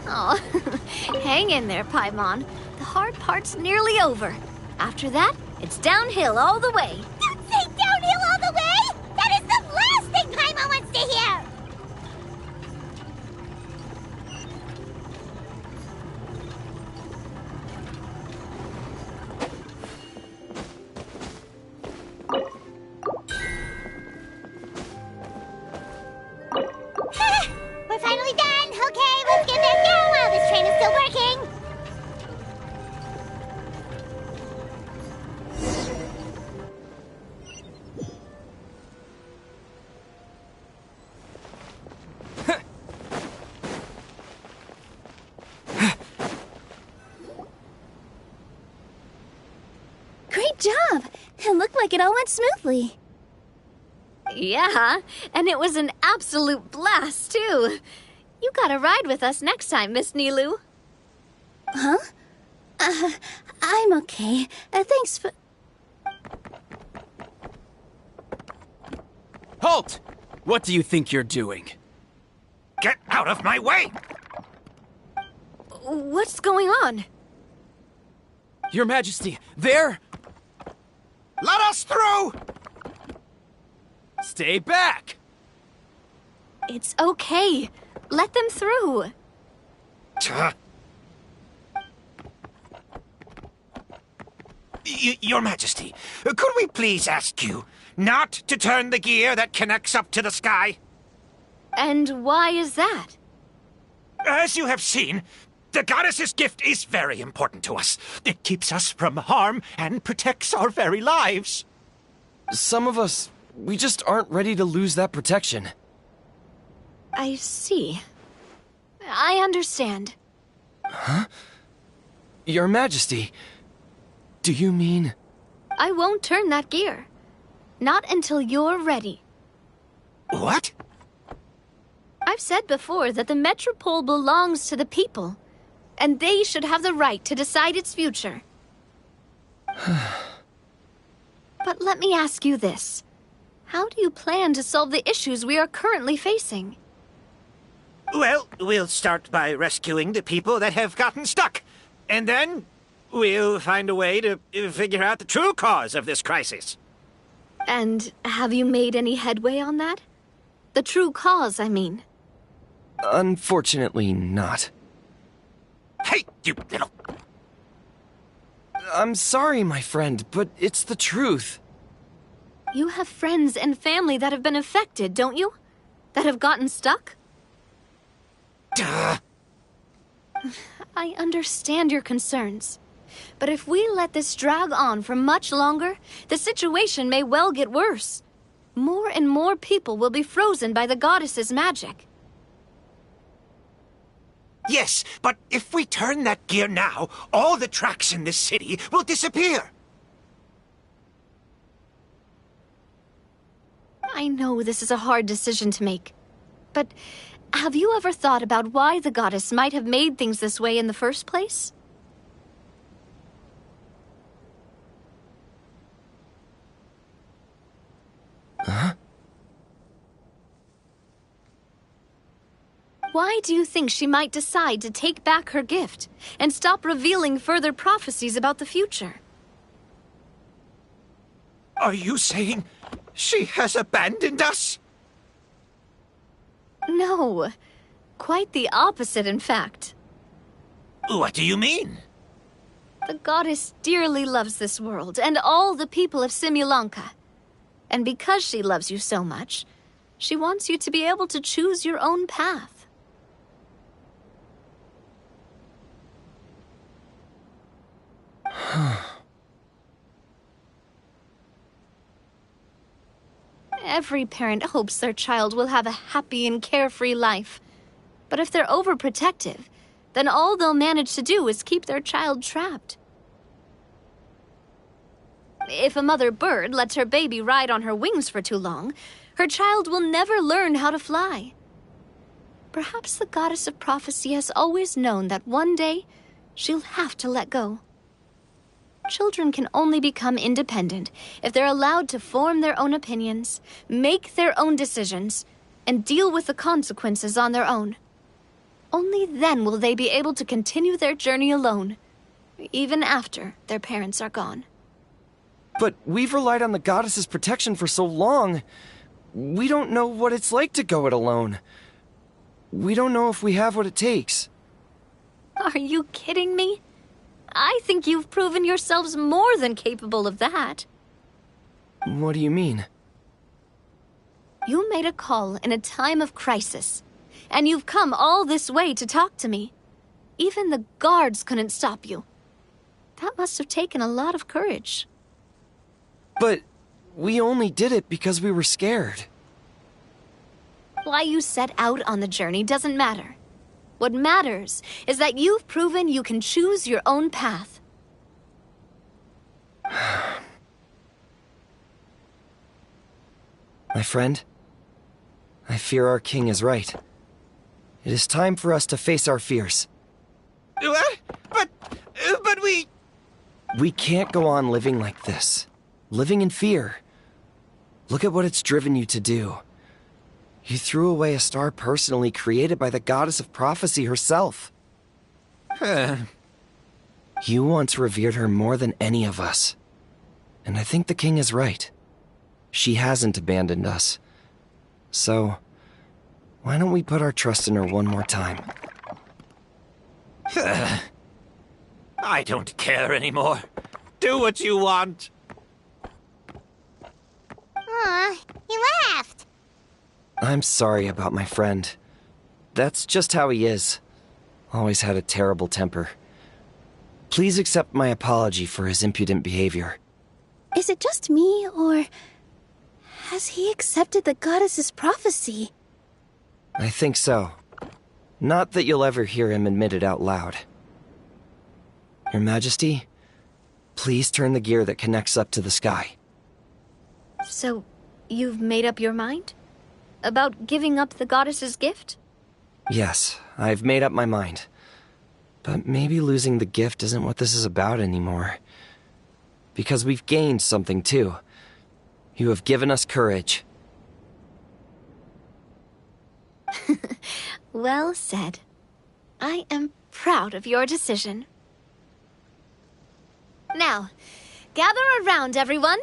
Speaker 8: Oh, hang in there, Paimon. The hard part's nearly over. After that, it's downhill all the way.
Speaker 2: Don't say downhill all the way! That is the last thing Paimon wants to hear! We're finally done! Okay, let's get back down while this train is still working!
Speaker 6: Great job! It looked like it all went smoothly.
Speaker 8: Yeah, and it was an absolute blast, too. You gotta ride with us next time, Miss Nilu.
Speaker 6: Huh? I'm okay. Thanks for...
Speaker 11: Halt! What do you think you're doing?
Speaker 13: Get out of my way!
Speaker 8: What's going on?
Speaker 11: Your Majesty, there!
Speaker 13: Let us through!
Speaker 11: Stay back!
Speaker 8: It's okay. Let them through.
Speaker 13: Your Majesty, could we please ask you not to turn the gear that connects up to the sky?
Speaker 8: And why is that?
Speaker 13: As you have seen, The goddess's gift is very important to us. It keeps us from harm and protects our very lives.
Speaker 9: Some of us, we just aren't ready to lose that protection.
Speaker 8: I see. I understand.
Speaker 9: Huh? Your Majesty, do you mean...
Speaker 8: I won't turn that gear. Not until you're ready.
Speaker 13: What?
Speaker 8: I've said before that the Metropole belongs to the people, and they should have the right to decide its future. But let me ask you this. How do you plan to solve the issues we are currently facing?
Speaker 13: Well, we'll start by rescuing the people that have gotten stuck. And then we'll find a way to figure out the true cause of this crisis.
Speaker 8: And have you made any headway on that? The true cause, I mean.
Speaker 9: Unfortunately not.
Speaker 13: Hey, you little...
Speaker 9: I'm sorry, my friend, but it's the truth.
Speaker 8: You have friends and family that have been affected, don't you? That have gotten stuck?
Speaker 13: Duh.
Speaker 8: I understand your concerns. But if we let this drag on for much longer, the situation may well get worse. More and more people will be frozen by the goddess's magic.
Speaker 13: Yes, but if we turn that gear now, all the tracks in this city will disappear.
Speaker 8: I know this is a hard decision to make. But have you ever thought about why the goddess might have made things this way in the first place?
Speaker 9: Huh?
Speaker 8: Why do you think she might decide to take back her gift and stop revealing further prophecies about the future?
Speaker 13: Are you saying she has abandoned us?
Speaker 8: No. Quite the opposite, in fact.
Speaker 13: What do you mean?
Speaker 8: The goddess dearly loves this world and all the people of Simulanka. And because she loves you so much, she wants you to be able to choose your own path. Every parent hopes their child will have a happy and carefree life. But if they're overprotective, then all they'll manage to do is keep their child trapped. If a mother bird lets her baby ride on her wings for too long, her child will never learn how to fly. Perhaps the goddess of prophecy has always known that one day she'll have to let go. Children can only become independent if they're allowed to form their own opinions, make their own decisions, and deal with the consequences on their own. Only then will they be able to continue their journey alone, even after their parents are gone.
Speaker 9: But we've relied on the goddess's protection for so long. We don't know what it's like to go it alone. We don't know if we have what it takes.
Speaker 8: Are you kidding me? I think you've proven yourselves more than capable of that.
Speaker 9: What do you mean?
Speaker 8: You made a call in a time of crisis, and you've come all this way to talk to me. Even the guards couldn't stop you. That must have taken a lot of courage.
Speaker 9: But we only did it because we were scared.
Speaker 8: Why you set out on the journey doesn't matter. What matters is that you've proven you can choose your own path.
Speaker 9: My friend, I fear our king is right. It is time for us to face our fears.
Speaker 13: What? But we...
Speaker 9: We can't go on living like this. Living in fear. Look at what it's driven you to do. You threw away a star personally created by the goddess of prophecy herself. You once revered her more than any of us. And I think the king is right. She hasn't abandoned us. So, why don't we put our trust in her one more time?
Speaker 13: I don't care anymore. Do what you want.
Speaker 2: Aw, he laughed.
Speaker 9: I'm sorry about my friend. That's just how he is. always had a terrible temper. Please accept my apology for his impudent behavior.
Speaker 6: Is it just me, or has he accepted the goddess's prophecy?
Speaker 9: I think so. Not that you'll ever hear him admit it out loud. Your Majesty, please turn the gear that connects up to the sky.
Speaker 8: So, you've made up your mind? About giving up the goddess's gift?
Speaker 9: Yes, I've made up my mind. But maybe losing the gift isn't what this is about anymore. Because we've gained something too. You have given us courage.
Speaker 8: Well said. I am proud of your decision. Now, gather around, everyone,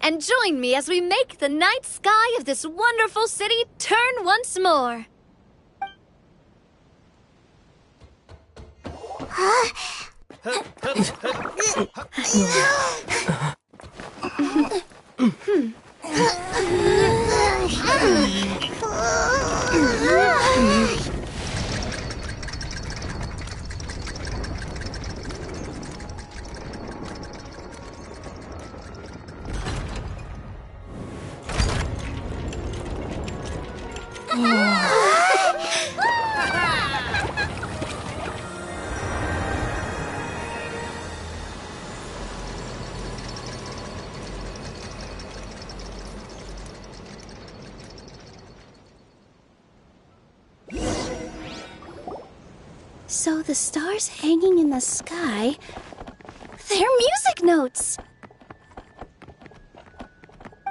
Speaker 8: and join me as we make the night sky of this wonderful city turn once more.
Speaker 6: So the stars hanging in the sky, they're music notes!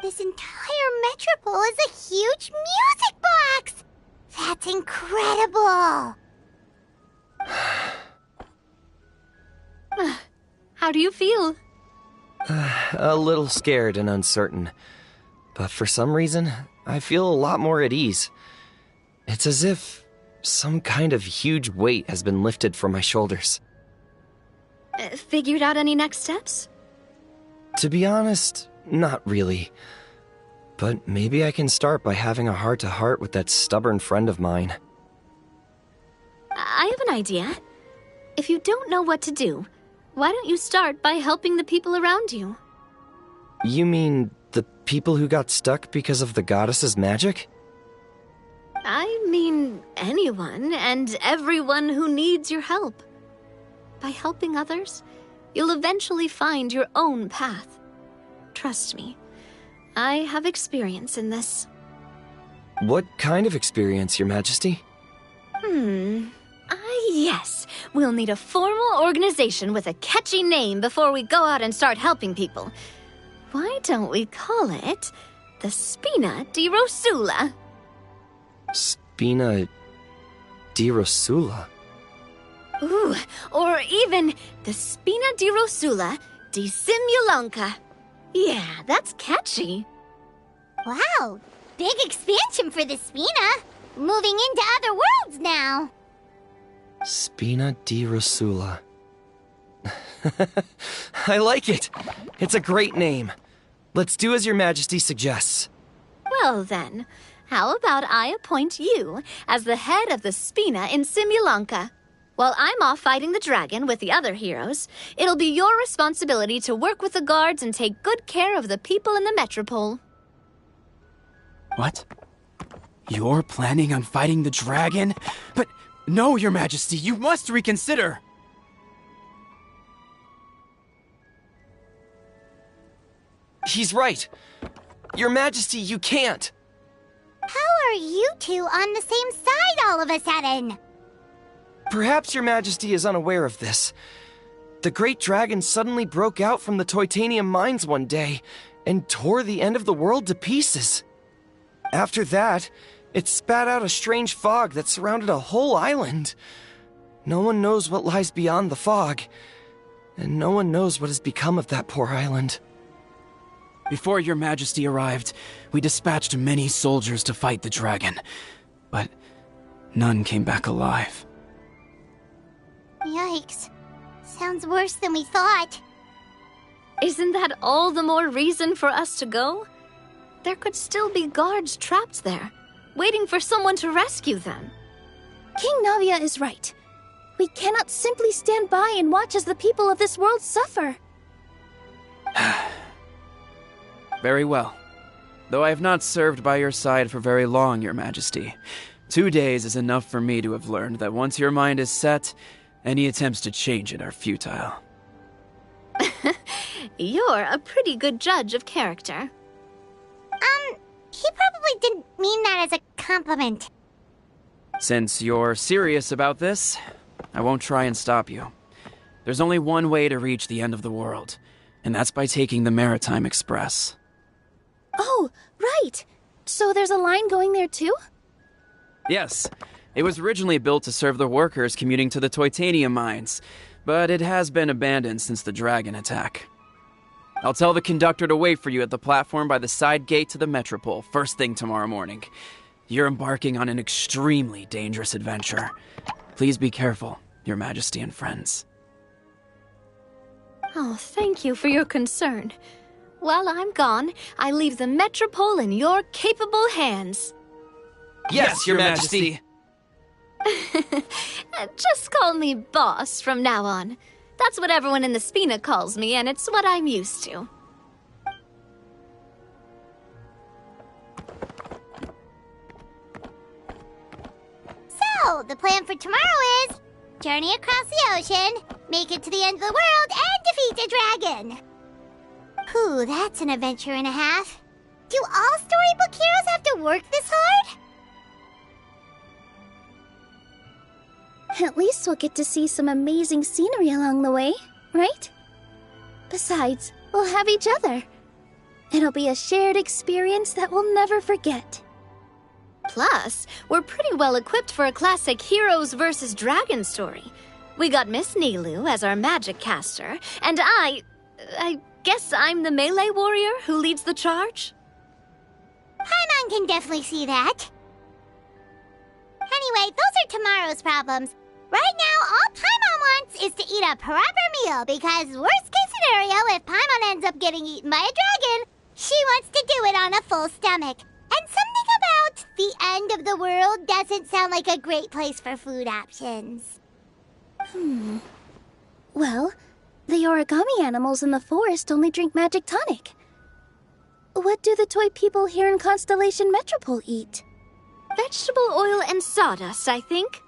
Speaker 2: This entire metropole is a huge music box! That's incredible!
Speaker 8: How do you feel?
Speaker 9: A little scared and uncertain. But for some reason, I feel a lot more at ease. It's as if some kind of huge weight has been lifted from my shoulders.
Speaker 8: Figured out any next steps?
Speaker 9: To be honest, not really. But maybe I can start by having a heart-to-heart with that stubborn friend of mine.
Speaker 8: I have an idea. If you don't know what to do, why don't you start by helping the people around you?
Speaker 9: You mean the people who got stuck because of the goddess's magic?
Speaker 8: I mean anyone and everyone who needs your help. By helping others, you'll eventually find your own path. Trust me, I have experience in this.
Speaker 9: What kind of experience, Your Majesty?
Speaker 8: Yes. We'll need a formal organization with a catchy name before we go out and start helping people. Why don't we call it the Spina di Rosula?
Speaker 9: Spina di Rosula?
Speaker 8: Ooh, or even the Spina di Rosula di Simulanka. Yeah, that's catchy.
Speaker 2: Wow, big expansion for the Spina. Moving into other worlds now.
Speaker 9: Spina di Rosula. I like it. It's a great name. Let's do as Your Majesty suggests.
Speaker 8: Well then, how about I appoint you as the head of the Spina in Simulanka? While I'm off fighting the dragon with the other heroes, it'll be your responsibility to work with the guards and take good care of the people in the metropole.
Speaker 11: What? You're planning on fighting the dragon? But no, Your Majesty, you must reconsider!
Speaker 9: He's right. Your Majesty, you can't.
Speaker 2: How are you two on the same side all of a sudden?
Speaker 9: Perhaps Your Majesty is unaware of this. The great dragon suddenly broke out from the Titanium mines one day and tore the end of the world to pieces. After that, it spat out a strange fog that surrounded a whole island. No one knows what lies beyond the fog, and no one knows what has become of that poor island.
Speaker 11: Before Your Majesty arrived, we dispatched many soldiers to fight the dragon, but none came back alive.
Speaker 2: Yikes. Sounds worse than we thought.
Speaker 8: Isn't that all the more reason for us to go? There could still be guards trapped there, waiting for someone to rescue them.
Speaker 6: King Navia is right. We cannot simply stand by and watch as the people of this world suffer.
Speaker 11: Very well. Though I have not served by your side for very long, Your Majesty. 2 days is enough for me to have learned that once your mind is set, any attempts to change it are futile.
Speaker 8: You're a pretty good judge of character.
Speaker 2: He probably didn't mean that as a compliment.
Speaker 11: Since you're serious about this, I won't try and stop you. There's only one way to reach the end of the world, and that's by taking the Maritime Express.
Speaker 6: Oh, right! So there's a line going there too?
Speaker 11: Yes, it was originally built to serve the workers commuting to the Titanium mines, but it has been abandoned since the dragon attack. I'll tell the conductor to wait for you at the platform by the side gate to the Metropole first thing tomorrow morning. You're embarking on an extremely dangerous adventure. Please be careful, Your Majesty and friends.
Speaker 8: Oh, thank you for your concern. While I'm gone, I leave the Metropole in your capable hands.
Speaker 11: Yes, Your Majesty!
Speaker 8: Just call me boss from now on. That's what everyone in the Spina calls me, and it's what I'm used to.
Speaker 2: So, the plan for tomorrow is journey across the ocean, make it to the end of the world, and defeat a dragon. Whew, that's an adventure and a half. Do all storybook heroes have to work this hard?
Speaker 6: At least we'll get to see some amazing scenery along the way, right? Besides, we'll have each other. It'll be a shared experience that we'll never forget.
Speaker 8: Plus, we're pretty well equipped for a classic heroes versus dragons story. We got Miss Nilu as our magic caster, and I guess I'm the melee warrior who leads the charge?
Speaker 2: Paimon can definitely see that. Anyway, those are tomorrow's problems. Right now, all Paimon wants is to eat a proper meal, because worst case scenario, if Paimon ends up getting eaten by a dragon, she wants to do it on a full stomach. And something about the end of the world doesn't sound like a great place for food options.
Speaker 6: Well, the origami animals in the forest only drink magic tonic. What do the toy people here in Constellation Metropole eat?
Speaker 8: Vegetable oil and sawdust, I think.